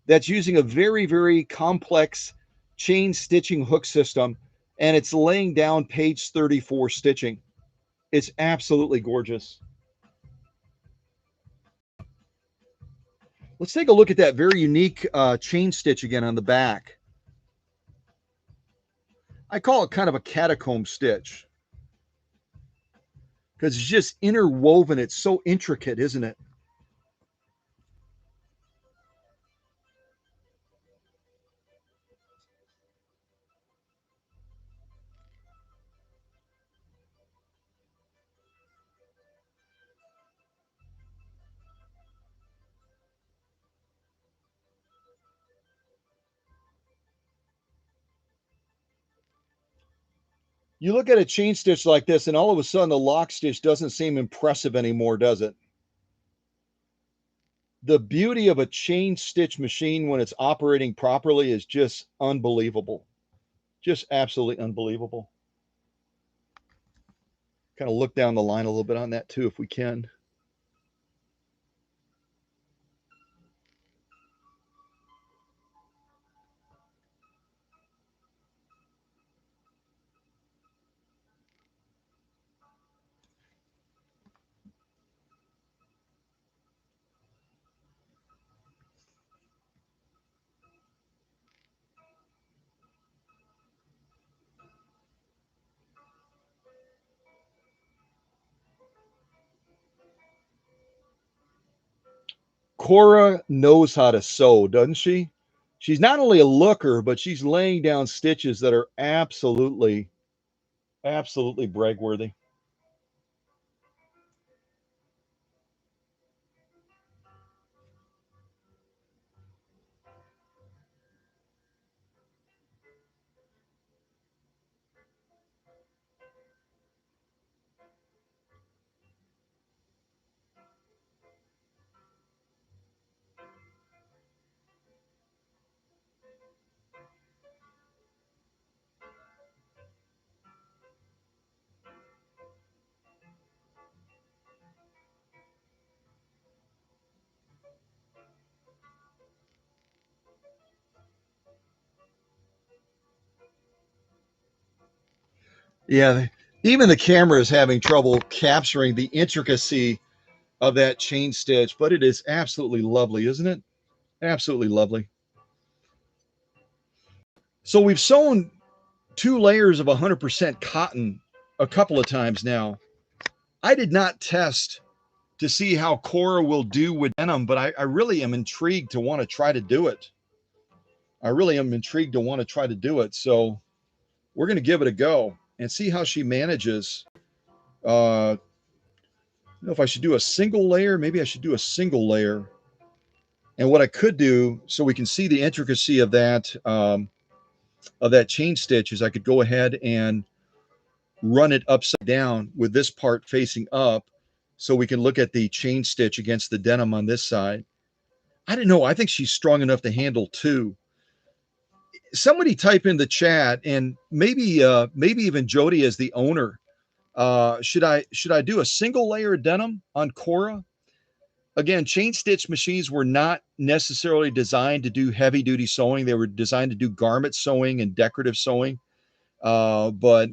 that's using a very, very complex chain stitching hook system, and it's laying down page 34 stitching. It's absolutely gorgeous. Let's take a look at that very unique chain stitch again on the back. I call it kind of a catacomb stitch because it's just interwoven. It's so intricate, isn't it? You look at a chain stitch like this, and all of a sudden the lock stitch doesn't seem impressive anymore, does it? The beauty of a chain stitch machine when it's operating properly is just unbelievable. Just absolutely unbelievable. Kind of look down the line a little bit on that too, if we can. Cora knows how to sew, doesn't she? She's not only a looker, but she's laying down stitches that are absolutely, absolutely bragworthy. Yeah, even the camera is having trouble capturing the intricacy of that chain stitch, but it is absolutely lovely, isn't it? Absolutely lovely. So we've sewn 2 layers of 100% cotton a couple of times now. I did not test to see how Cora will do with denim, but I really am intrigued to want to try to do it. I really am intrigued to want to try to do it. So we're going to give it a go and see how she manages. I don't know if I should do a single layer. Maybe I should do a single layer. And what I could do, so we can see the intricacy of that chain stitch, is I could go ahead and run it upside down with this part facing up, so we can look at the chain stitch against the denim on this side. I don't know. I think she's strong enough to handle two. Somebody type in the chat, and maybe even Jodie as the owner. Should I do a single layer of denim on Cora? Again, chain stitch machines were not necessarily designed to do heavy duty sewing. They were designed to do garment sewing and decorative sewing. But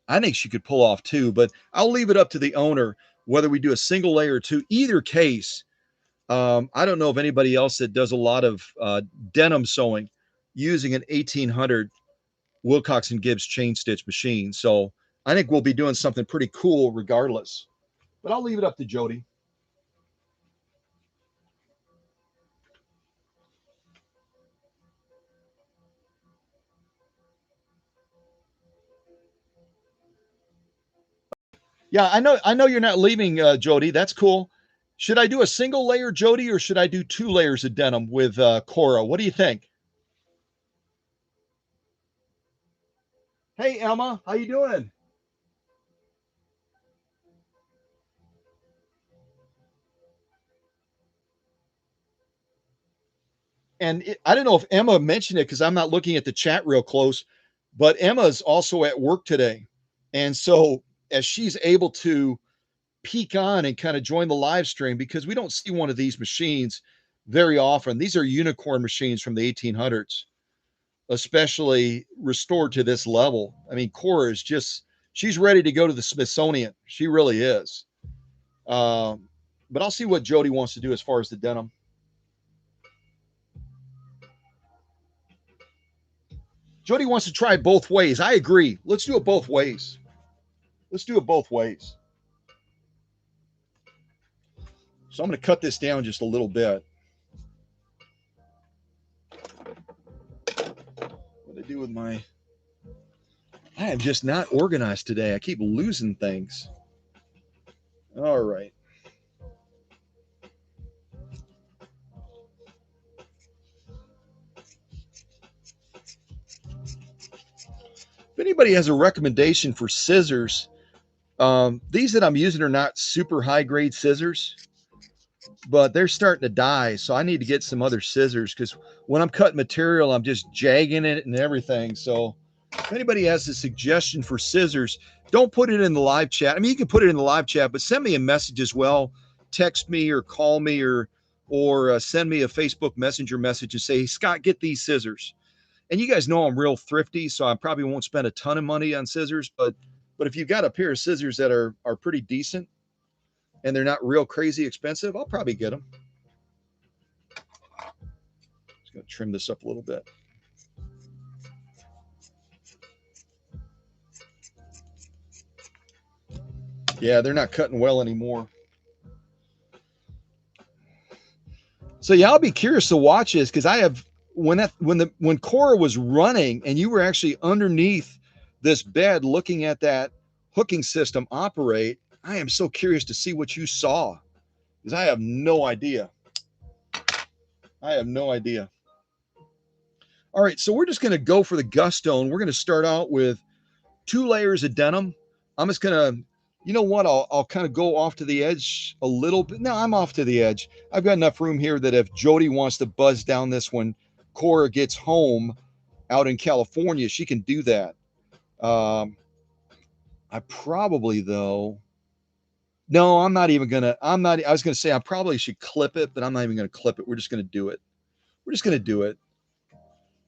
I think she could pull off two. But I'll leave it up to the owner whether we do a single layer or two. Either case, I don't know of anybody else that does a lot of denim sewing using an 1800 Willcox and Gibbs chain stitch machine. So I think we'll be doing something pretty cool regardless. But I'll leave it up to Jodie. Yeah, I know you're not leaving, Jodie. That's cool. Should I do a single layer, Jodie, or should I do 2 layers of denim with Cora? What do you think? Hey, Emma, how you doing? And I don't know if Emma mentioned it because I'm not looking at the chat real close. But Emma's also at work today. And so as she's able to peek on and kind of join the live stream, because we don't see one of these machines very often. These are unicorn machines from the 1800s, especially restored to this level. I mean, Cora is just, she's ready to go to the Smithsonian. She really is. But I'll see what Jodie wants to do as far as the denim. Jodie wants to try both ways. I agree. Let's do it both ways. Let's do it both ways. So I'm going to cut this down just a little bit. What do I do with my... I am just not organized today. I keep losing things. All right. If anybody has a recommendation for scissors, these that I'm using are not super high grade scissors, but they're starting to die. So I need to get some other scissors, because when I'm cutting material, I'm just jagging it and everything. So if anybody has a suggestion for scissors, don't put it in the live chat. I mean, you can put it in the live chat, but send me a message as well. Text me or call me, or send me a Facebook Messenger message and say, hey, Scott, get these scissors. And you guys know I'm real thrifty, so I probably won't spend a ton of money on scissors, but if you've got a pair of scissors that are pretty decent and they're not real crazy expensive, I'll probably get them. Just gonna trim this up a little bit. Yeah, they're not cutting well anymore. So yeah, I'll be curious to watch this, because I have, when Cora was running and you were actually underneath this bed looking at that hooking system operate, I am so curious to see what you saw, because I have no idea. I have no idea. All right, so we're just going to go for the gusto, and we're going to start out with 2 layers of denim. I'm just going to, you know what, I'll kind of go off to the edge a little bit. No, I'm off to the edge. I've got enough room here that if Jodie wants to buzz down this when Cora gets home out in California, she can do that. I probably, though, no, I'm not even going to, I was going to say I probably should clip it, but I'm not even going to clip it. We're just going to do it. We're just going to do it.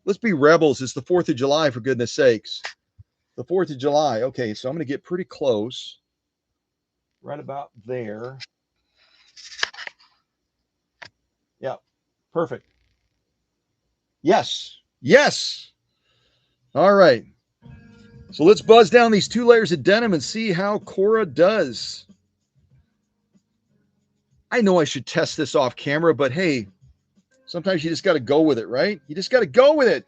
Let's be rebels. It's the 4th of July, for goodness sakes. The 4th of July. Okay, so I'm going to get pretty close. Right about there. Yeah, perfect. Yes, yes. All right. So let's buzz down these 2 layers of denim and see how Cora does. I know I should test this off camera, but hey, sometimes you just got to go with it, right? You just got to go with it.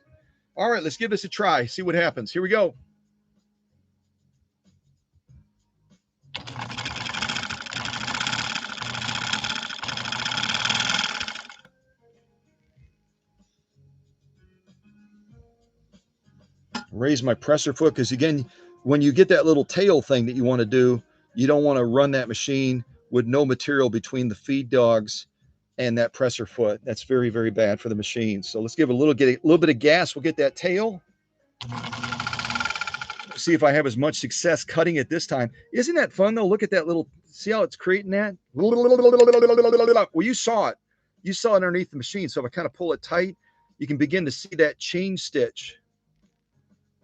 All right, let's give this a try. See what happens. Here we go. Raise my presser foot, because again, when you get that little tail thing that you want to do, you don't want to run that machine with no material between the feed dogs and that presser foot. That's very, very bad for the machine. So let's give it a little bit of gas. We'll get that tail. See if I have as much success cutting it this time. Isn't that fun though? Look at that little, see how it's creating that? Well, you saw it. You saw it underneath the machine. So if I kind of pull it tight, you can begin to see that chain stitch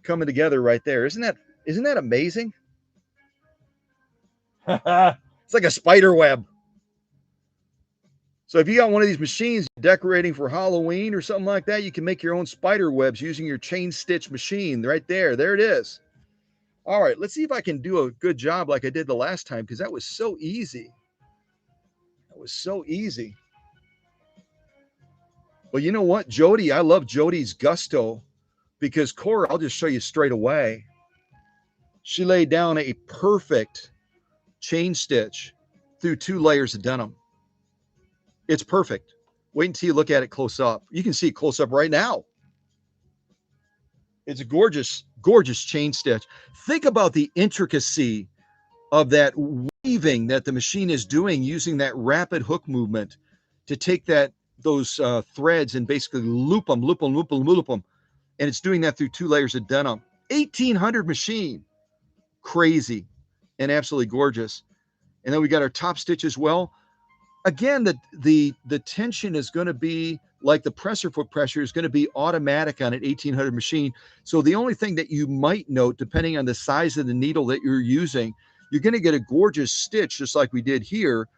coming together right there. Isn't that amazing? It's like a spider web. So if you got one of these machines decorating for Halloween or something like that, you can make your own spider webs using your chain stitch machine right there. There it is. All right, let's see if I can do a good job like I did the last time, because that was so easy. That was so easy. Well, you know what, Jodie, I love Jodie's gusto, because Cora, I'll just show you straight away. She laid down a perfect chain stitch through 2 layers of denim. It's perfect. Wait until you look at it close up. You can see it close up right now. It's a gorgeous, gorgeous chain stitch. Think about the intricacy of that weaving that the machine is doing using that rapid hook movement to take those threads and basically loop them. And it's doing that through 2 layers of denim. 1800 machine. Crazy and absolutely gorgeous. And then we got our top stitch as well. Again, the tension is going to be like the presser foot pressure is going to be automatic on an 1800 machine. So the only thing that you might note, depending on the size of the needle that you're using, you're going to get a gorgeous stitch just like we did here.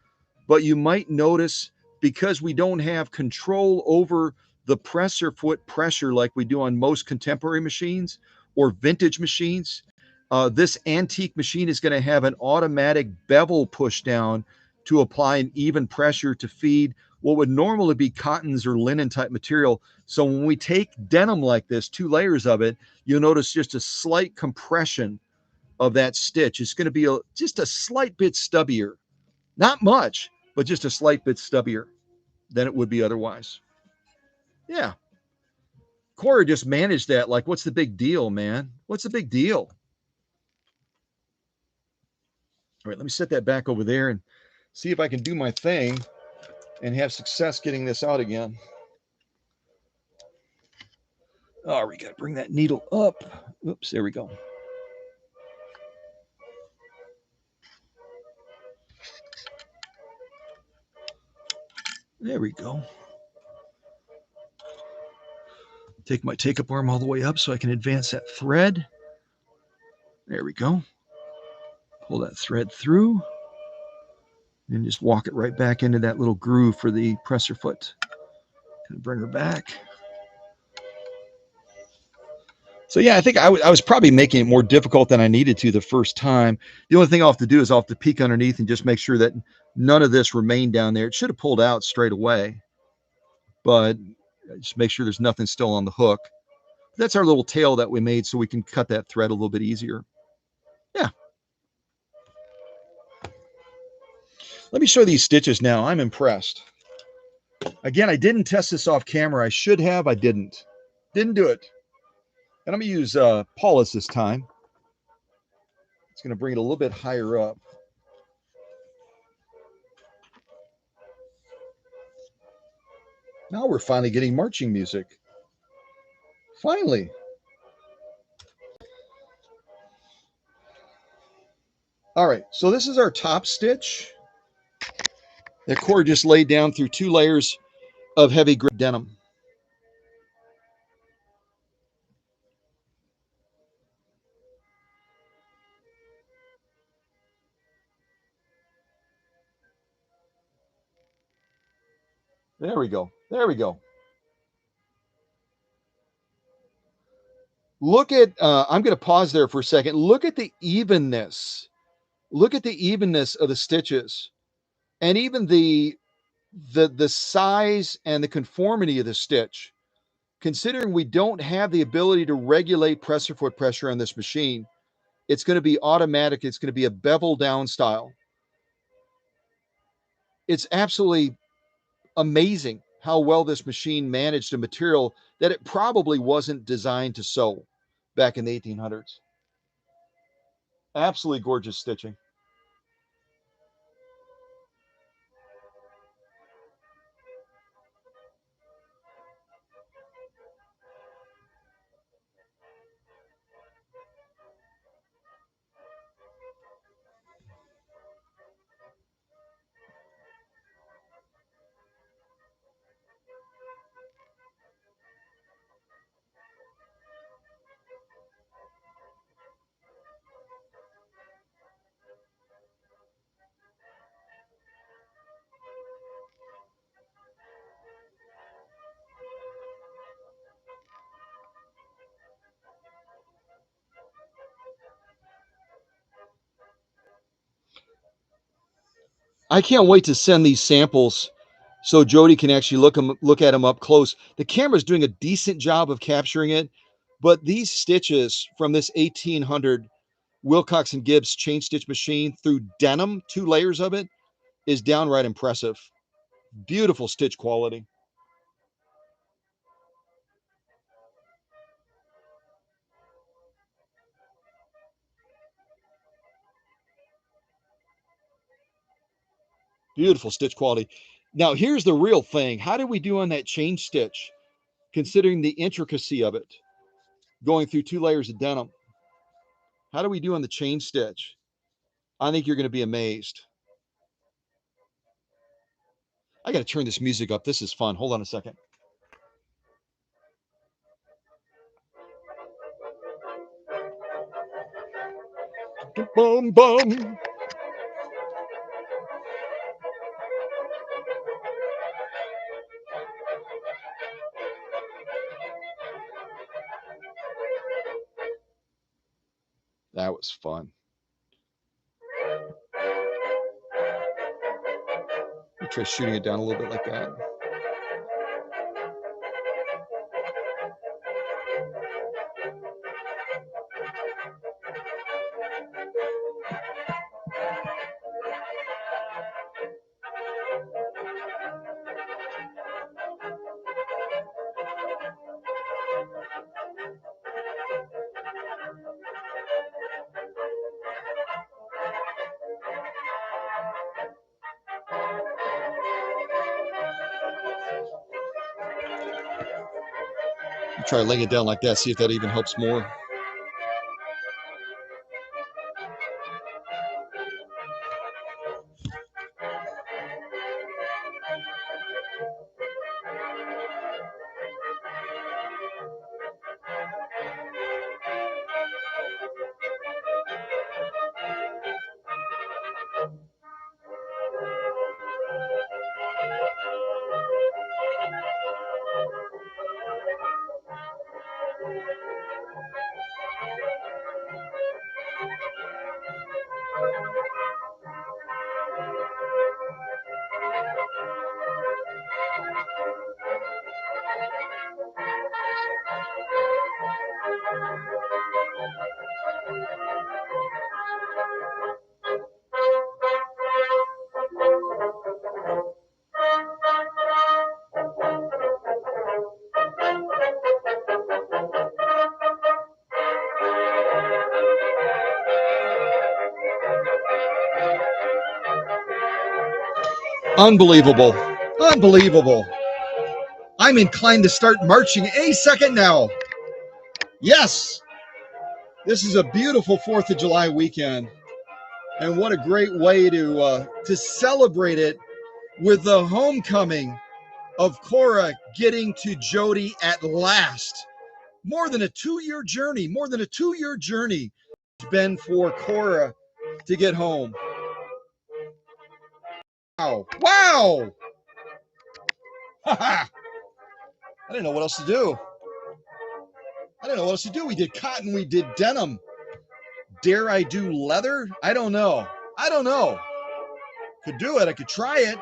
But you might notice, because we don't have control over the presser foot pressure like we do on most contemporary machines or vintage machines, this antique machine is going to have an automatic bevel push down to apply an even pressure to feed what would normally be cottons or linen type material. So when we take denim like this, 2 layers of it, you'll notice just a slight compression of that stitch. It's going to be just a slight bit stubbier. Not much, but just a slight bit stubbier than it would be otherwise. Yeah. Cora just managed that. Like, what's the big deal, man? What's the big deal? All right, let me set that back over there and see if I can do my thing and have success getting this out again. Oh, we got to bring that needle up. Oops, there we go. There we go. Take my take-up arm all the way up so I can advance that thread. There we go. Pull that thread through and just walk it right back into that little groove for the presser foot. Kind of bring her back. So yeah, I think I was probably making it more difficult than I needed to the first time. The only thing I'll have to do is I'll have to peek underneath and just make sure that none of this remained down there. It should have pulled out straight away, but just make sure there's nothing still on the hook. That's our little tail that we made so we can cut that thread a little bit easier. Yeah. Let me show these stitches now. I'm impressed. Again, I didn't test this off camera. I should have. I didn't. Didn't do it. And I'm going to use Paula's this time. It's going to bring it a little bit higher up. Now we're finally getting marching music. Finally. All right, so this is our top stitch. That cord just laid down through 2 layers of heavy grit denim. There we go. There we go. Look at, I'm going to pause there for a second. Look at the evenness. Look at the evenness of the stitches. And even the size and the conformity of the stitch. Considering we don't have the ability to regulate presser foot pressure on this machine, it's going to be automatic. It's going to be a bevel down style. It's absolutely amazing how well this machine managed a material that it probably wasn't designed to sew back in the 1800s. Absolutely gorgeous stitching. I can't wait to send these samples so Jodie can actually look at them up close. The camera's doing a decent job of capturing it, but these stitches from this 1800 Willcox and Gibbs chain stitch machine through denim, 2 layers of it, is downright impressive. Beautiful stitch quality. Beautiful stitch quality. Now, here's the real thing. How did we do on that chain stitch, considering the intricacy of it, going through 2 layers of denim? How do we do on the chain stitch? I think you're going to be amazed. I got to turn this music up. This is fun. Hold on a second. Boom, boom. That was fun. I'll try shooting it down a little bit like that. Try laying it down like that, see if that even helps more. Unbelievable. Unbelievable. I'm inclined to start marching any second now. Yes. This is a beautiful 4th of July weekend. And what a great way to celebrate it with the homecoming of Cora getting to Jodie at last. More than a 2-year journey, it's been for Cora to get home. Wow. Wow. I didn't know what else to do. We did cotton, we did denim. Dare I do leather? I don't know. Could do it. I could try it.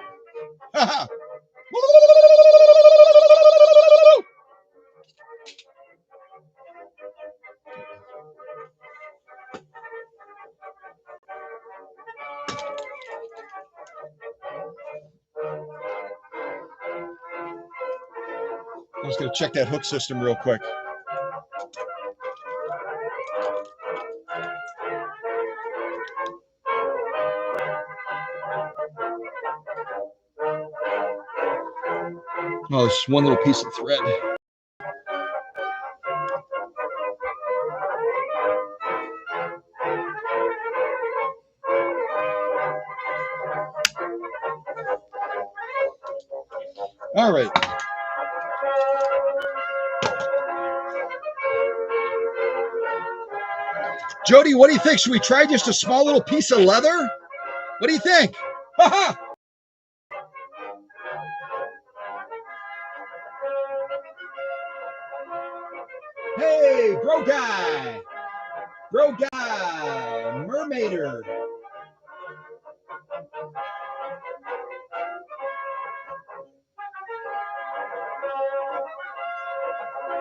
I'm just going to check that hook system real quick. Oh, it's one little piece of thread. All right. Jodie, what do you think? Should we try just a small little piece of leather? What do you think? Hey, bro guy, mermaider.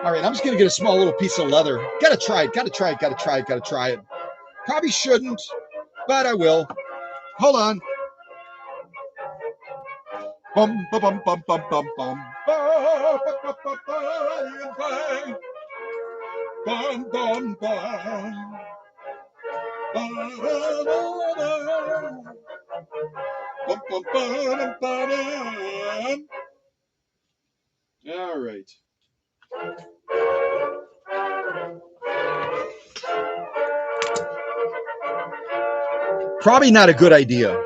All right, I'm just gonna get a small little piece of leather. Gotta try it. Probably shouldn't, but I will. Hold on. Bum bum bum bum bum bum bum bum bum bum. All right. Probably not a good idea.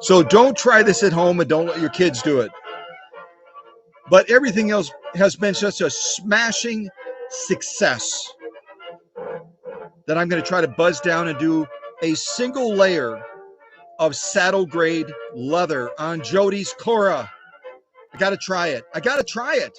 So don't try this at home and don't let your kids do it. But everything else has been such a smashing success that I'm going to try to buzz down and do a single layer of saddle grade leather on Jodie's Cora. I got to try it. I got to try it.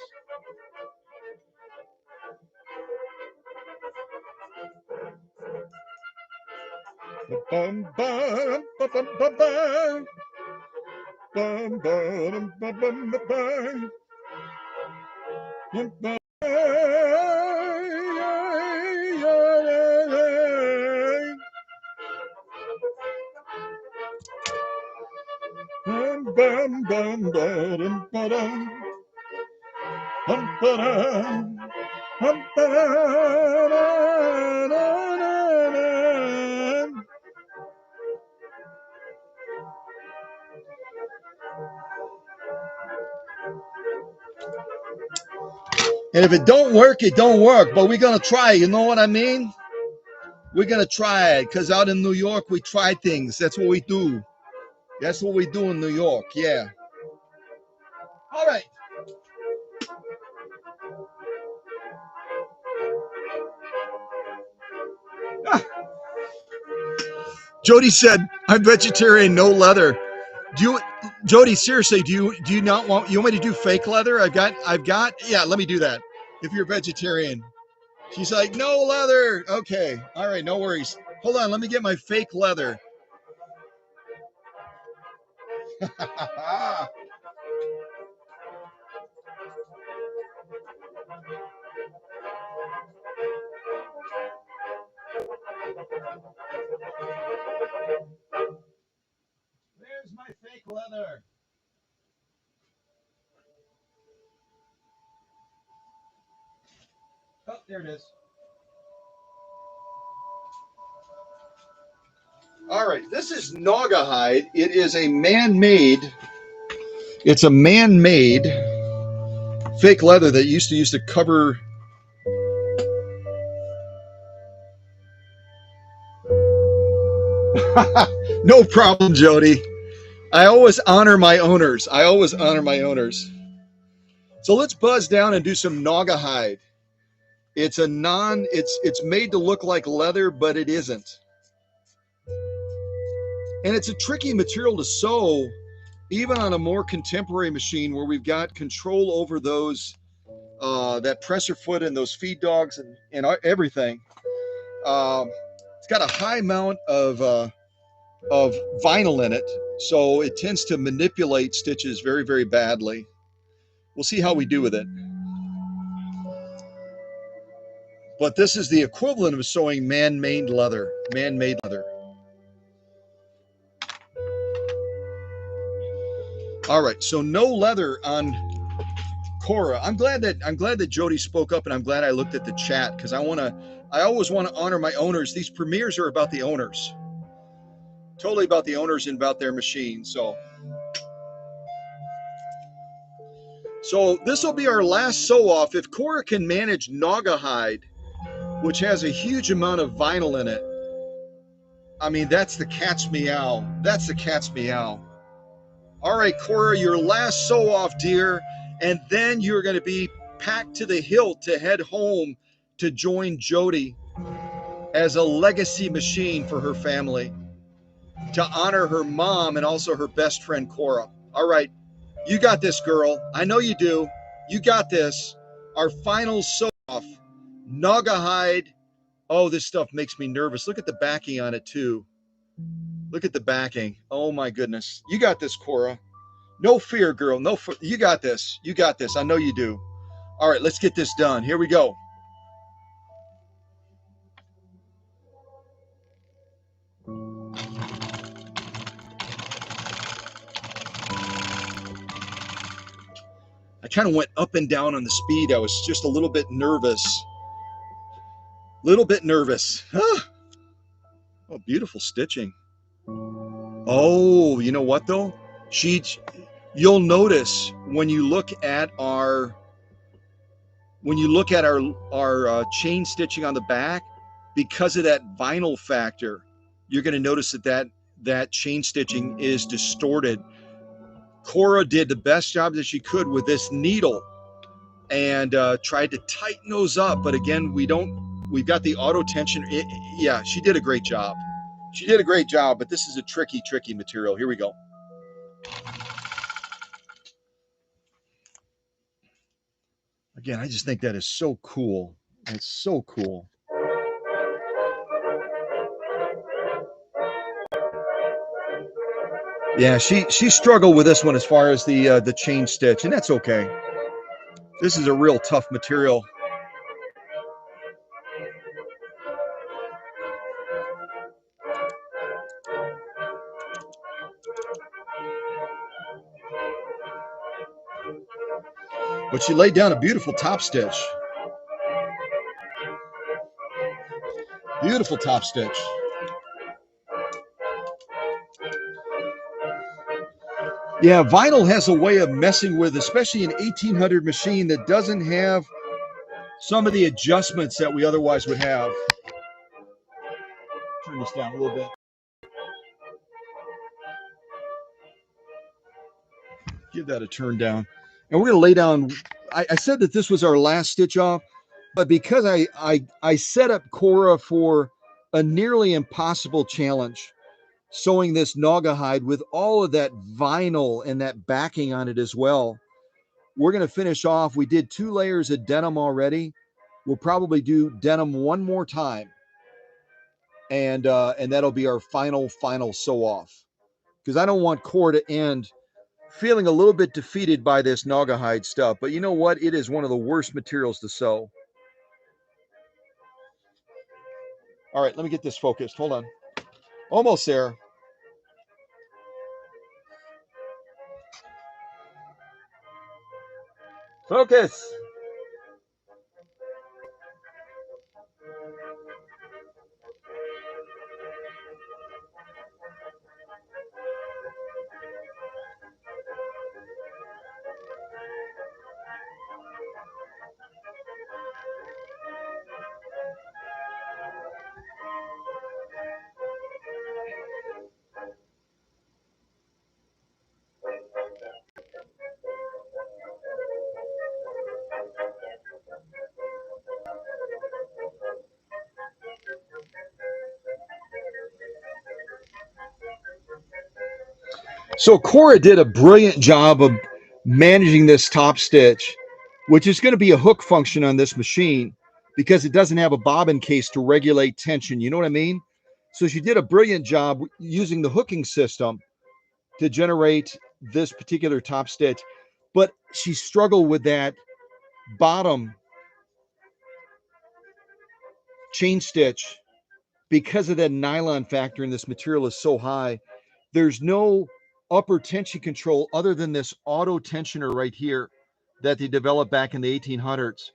And if it don't work, it don't work. But we're going to try. You know what I mean? We're going to try it because out in New York, we try things. That's what we do. That's what we do in New York. Yeah. All right. Ah. Jodie said, I'm vegetarian, no leather. Do you, Jodie, seriously, do you not want me to do fake leather? I've got, yeah, let me do that. If you're vegetarian. She's like, no leather. Okay. All right. No worries. Hold on. Let me get my fake leather. There's my fake leather. Oh, there it is. All right, this is Naga hide. It is a man-made. It's a man-made fake leather that used to cover. No problem, Jodie. I always honor my owners. So let's buzz down and do some Naga hide. It's it's made to look like leather, but it isn't. And it's a tricky material to sew, even on a more contemporary machine where we've got control over those, that presser foot and those feed dogs and everything. It's got a high amount of vinyl in it, so it tends to manipulate stitches very, very badly. We'll see how we do with it. But this is the equivalent of sewing man-made leather. All right, so no leather on Cora. I'm glad that Jodie spoke up, and I'm glad I looked at the chat because I always want to honor my owners. These premieres are about the owners. Totally about the owners and about their machine. So this will be our last sew off. If Cora can manage Naga hide, which has a huge amount of vinyl in it, I mean, that's the cat's meow. That's the cat's meow. All right, Cora, your last sew off, dear. And then you're going to be packed to the hilt to head home to join Jodie as a legacy machine for her family, to honor her mom and also her best friend, Cora. All right, you got this, girl. I know you do. You got this. Our final sew off, Naga hide. Oh, this stuff makes me nervous. Look at the backing on it, too. Look at the backing. Oh, my goodness. You got this, Cora. No fear, girl. No fear. You got this. You got this. I know you do. All right, let's get this done. Here we go. I kind of went up and down on the speed. I was just a little bit nervous. Ah. Oh, beautiful stitching. Oh, you know what though? You'll notice when you look at our chain stitching on the back, because of that vinyl factor, you're going to notice that that chain stitching is distorted. Cora did the best job that she could with this needle and tried to tighten those up. But again, we've got the auto tension. Yeah, she did a great job. She did a great job, but this is a tricky material. Here we go. Again, I just think that is so cool. It's so cool. Yeah, she struggled with this one as far as the chain stitch, and that's okay. This is a real tough material. But she laid down a beautiful top stitch. Beautiful top stitch. Yeah, vinyl has a way of messing with, especially an 1800 machine that doesn't have some of the adjustments that we otherwise would have. Turn this down a little bit. Give that a turn down. And we're going to lay down. I said that this was our last stitch off, but because I set up Cora for a nearly impossible challenge, sewing this Naugahyde with all of that vinyl and that backing on it as well. We're going to finish off. We did 2 layers of denim already. We'll probably do denim one more time, and that'll be our final sew off, because I don't want Cora to end feeling a little bit defeated by this Naugahyde stuff. But you know what? It is one of the worst materials to sew. All right, let me get this focused. Hold on. Almost there. Focus. So Cora did a brilliant job of managing this top stitch, which is going to be a hook function on this machine because it doesn't have a bobbin case to regulate tension. You know what I mean? So she did a brilliant job using the hooking system to generate this particular top stitch, but she struggled with that bottom chain stitch because of that nylon factor, and this material is so high. There's no upper tension control other than this auto tensioner right here that they developed back in the 1800s,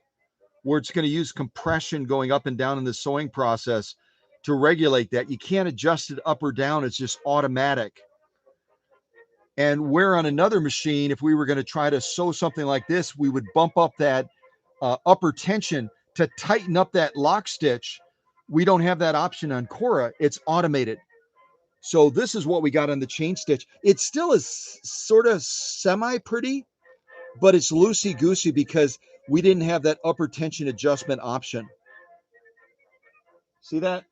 where it's going to use compression going up and down in the sewing process to regulate that. You can't adjust it up or down. It's just automatic. And where on another machine, if we were going to try to sew something like this, we would bump up that upper tension to tighten up that lock stitch. We don't have that option on Cora. It's automated. So this is what we got on the chain stitch. It still is sort of semi-pretty, but it's loosey-goosey because we didn't have that upper tension adjustment option. See that?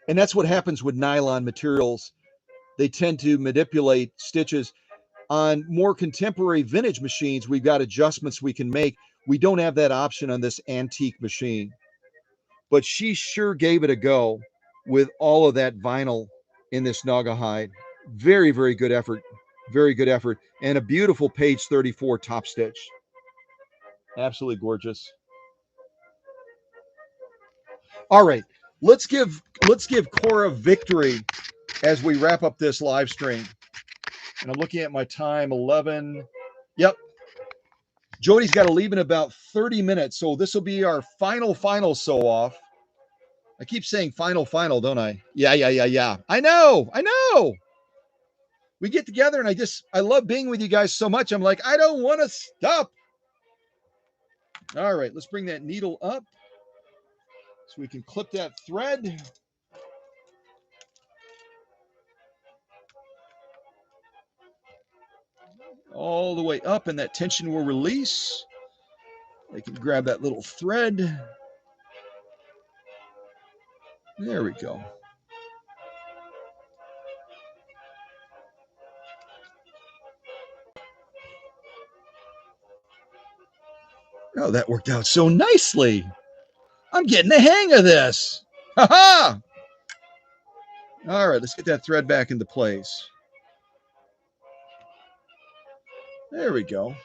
And that's what happens with nylon materials. They tend to manipulate stitches. On more contemporary vintage machines, we've got adjustments we can make. We don't have that option on this antique machine. But she sure gave it a go with all of that vinyl in this Naugahyde. Very, very good effort. Very good effort. And a beautiful page 34 top stitch. Absolutely gorgeous. All right. Let's give Cora victory as we wrap up this live stream. And I'm looking at my time, 11. Yep. Jodie's got to leave in about 30 minutes. So this will be our final sew off. I keep saying final, don't I? Yeah. I know. We get together and I love being with you guys so much. I'm like, I don't want to stop. All right, let's bring that needle up. So we can clip that thread. All the way up, and that tension will release. I can grab that little thread. There we go. Oh, that worked out so nicely. I'm getting the hang of this. Ha-ha! All right, let's get that thread back into place. There we go.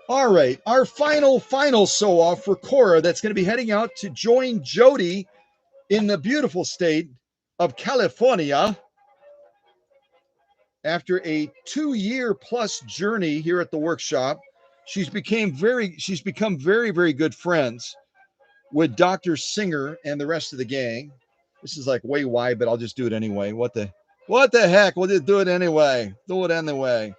All right, our final sew off for Cora that's going to be heading out to join Jodie in the beautiful state of California after a 2-year plus journey here at the workshop. She's become very, very good friends with Dr. Singer and the rest of the gang. This is like way wide, but I'll just do it anyway. What the heck? We'll just do it anyway. Do it anyway.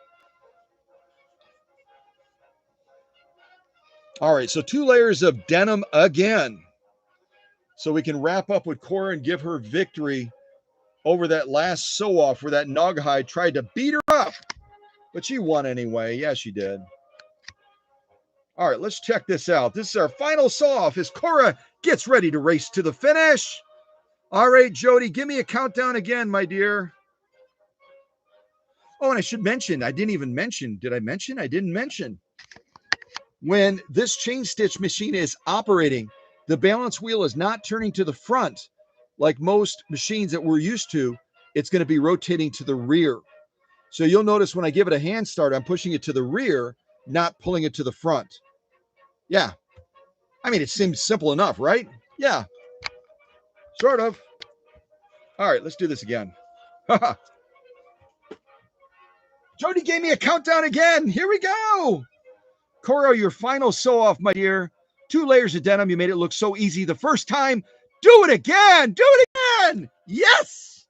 All right, so 2 layers of denim again. So we can wrap up with Cora and give her victory over that last sew off where that Naugahyde tried to beat her up. But she won anyway. Yeah, she did. All right, let's check this out. This is our final sew off as Cora gets ready to race to the finish. All right, Jodie, give me a countdown again, my dear. Oh, and I should mention, I didn't even mention. Did I mention? I didn't mention. When this chain stitch machine is operating, the balance wheel is not turning to the front like most machines that we're used to. It's going to be rotating to the rear. So you'll notice when I give it a hand start, I'm pushing it to the rear, not pulling it to the front. Yeah. I mean, it seems simple enough, right? Yeah. Sort of. All right, let's do this again. Jodie gave me a countdown again. Here we go. Cora, your final sew off, my dear. 2 layers of denim. You made it look so easy the first time. Do it again. Do it again. Yes.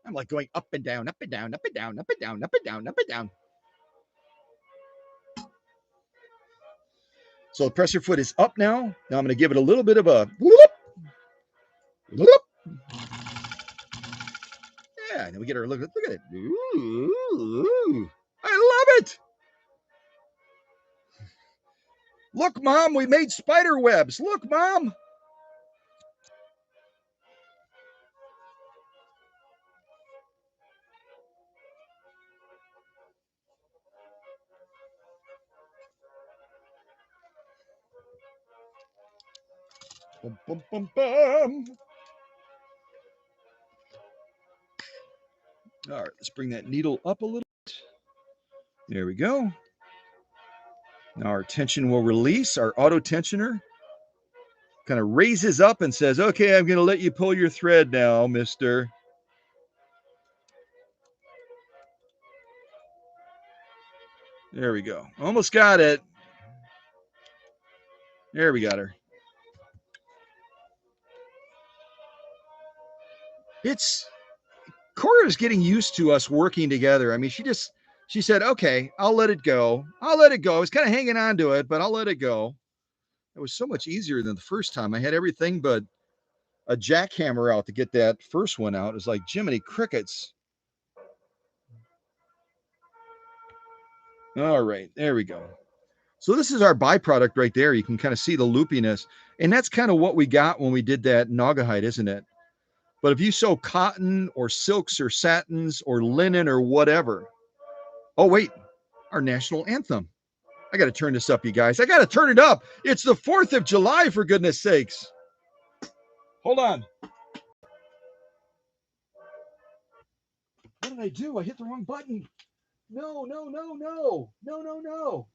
I'm like going up and down, up and down, up and down, up and down, up and down, up and down. So the pressure foot is up now. Now I'm going to give it a little bit of a whoop, whoop. Yeah, and then we get her look at it. Ooh, I love it. Look, Mom, we made spider webs. Look, Mom. Bum, bum, bum, bum. All right, let's bring that needle up a little bit. There we go. Now our tension will release. Our auto tensioner kind of raises up and says, okay, I'm going to let you pull your thread now, mister. There we go. Almost got it. There we got her. Cora's getting used to us working together. I mean, she said, okay, I'll let it go. I'll let it go. I was kind of hanging on to it, but I'll let it go. It was so much easier than the first time. I had everything but a jackhammer out to get that first one out. It was like Jiminy Crickets. All right, there we go. So this is our byproduct right there. You can kind of see the loopiness. And that's kind of what we got when we did that Naugahyde, isn't it? But if you sew cotton or silks or satins or linen or whatever. Oh, wait, our national anthem. I got to turn this up, you guys. I got to turn it up. It's the 4th of July, for goodness sakes. Hold on. What did I do? I hit the wrong button. No, no, no, no. No, no, no.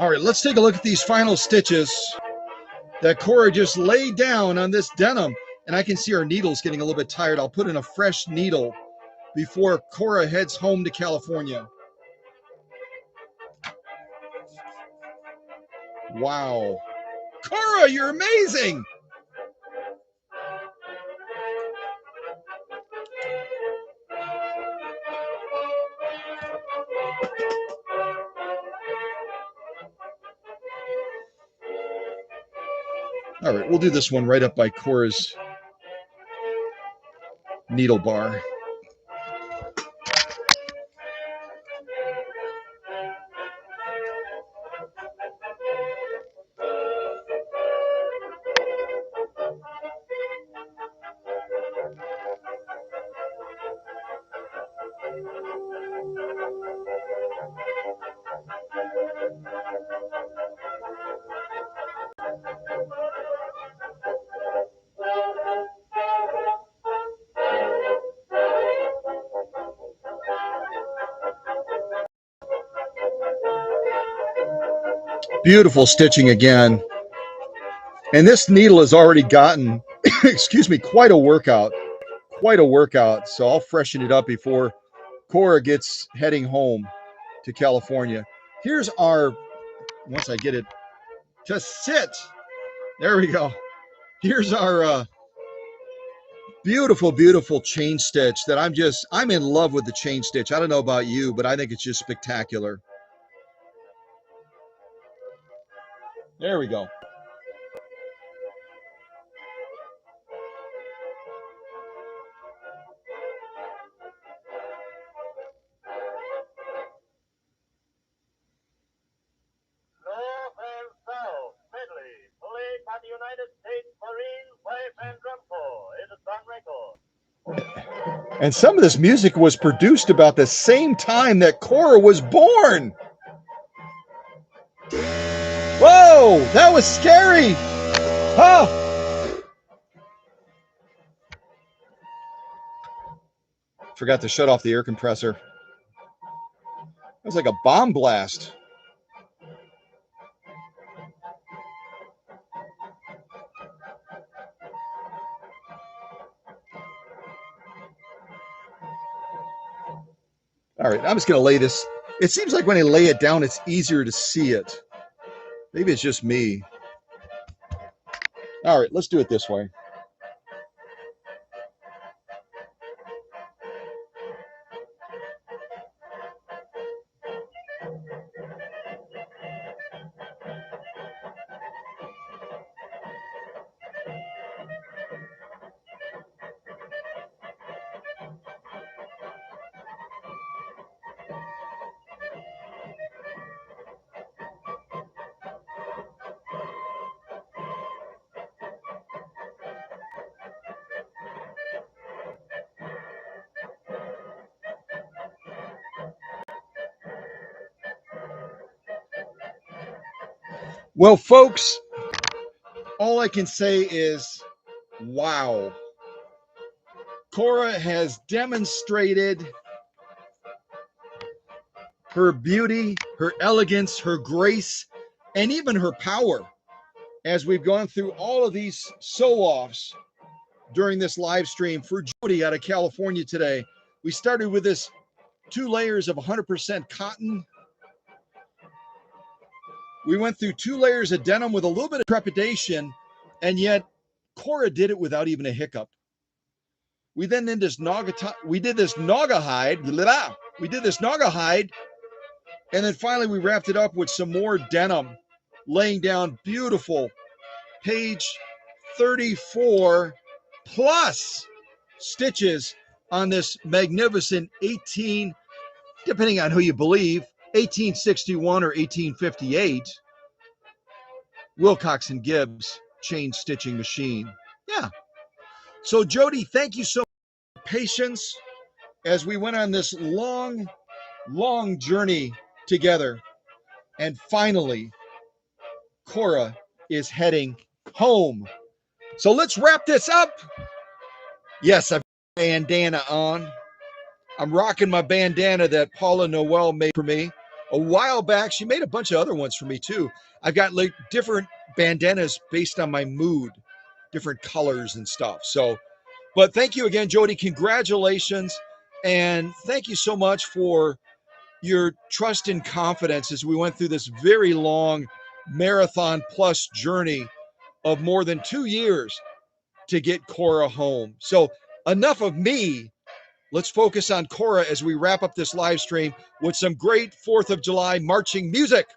All right, let's take a look at these final stitches that Cora just laid down on this denim. And I can see our needle's getting a little bit tired. I'll put in a fresh needle before Cora heads home to California. Wow. Cora, you're amazing. All right, we'll do this one right up by Cora's needle bar. Beautiful stitching again. And this needle has already gotten, excuse me, quite a workout. So I'll freshen it up before Cora gets heading home to California. Here's our, once I get it to sit, there we go. Here's our beautiful, beautiful chain stitch that I'm in love with the chain stitch. I don't know about you, but I think it's just spectacular. There we go. And some of this music was produced about the same time that Cora was born. Whoa, that was scary. Oh. Forgot to shut off the air compressor. It was like a bomb blast. All right, I'm just going to lay this. It seems like when I lay it down, it's easier to see it. Maybe it's just me. All right, let's do it this way. Well, folks, all I can say is, wow. Cora has demonstrated her beauty, her elegance, her grace, and even her power as we've gone through all of these sew-offs during this live stream for Jodie out of California today. We started with this 2 layers of 100% cotton. We went through 2 layers of denim with a little bit of trepidation, and yet Cora did it without even a hiccup. We then did this Naga hide, and then finally we wrapped it up with some more denim, laying down beautiful page 34 plus stitches on this magnificent 18, depending on who you believe, 1861 or 1858 Willcox Gibbs chain stitching machine. Yeah. So Jodie, thank you so much for your patience as we went on this long journey together. And finally, Cora is heading home. So let's wrap this up. Yes, I've got a bandana on. I'm rocking my bandana that Paula Noel made for me. a while back. She made a bunch of other ones for me too. I've got like different bandanas based on my mood, different colors and stuff. So, but thank you again, Jodie. Congratulations. And thank you so much for your trust and confidence as we went through this very long marathon plus journey of more than 2 years to get Cora home. So, enough of me. Let's focus on Cora as we wrap up this live stream with some great 4th of July marching music.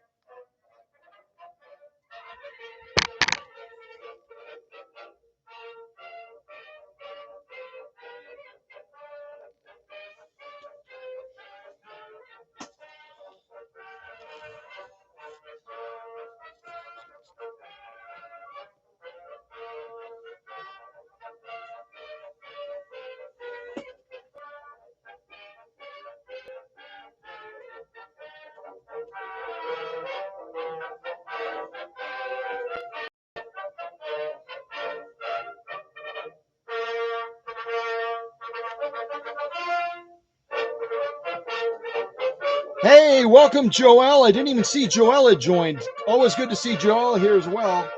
Hey, welcome, Joelle. I didn't even see Joelle had joined. Always good to see Joelle here as well.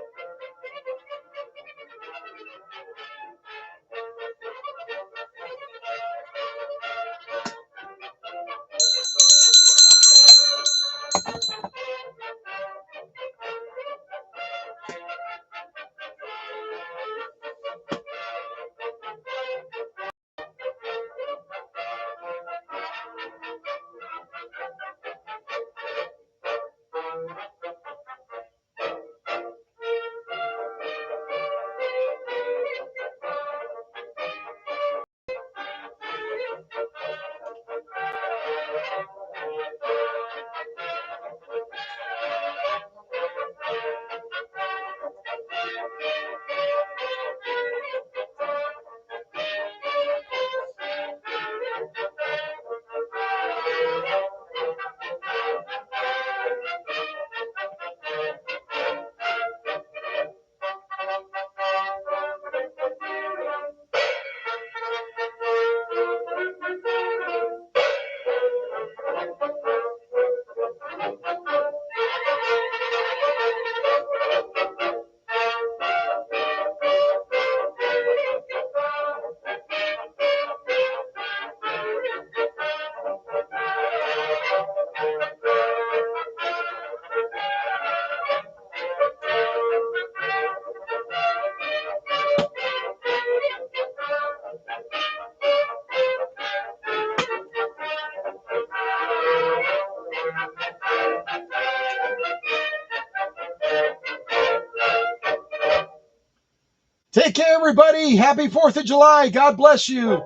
Take care, everybody. Happy 4th of July. God bless you.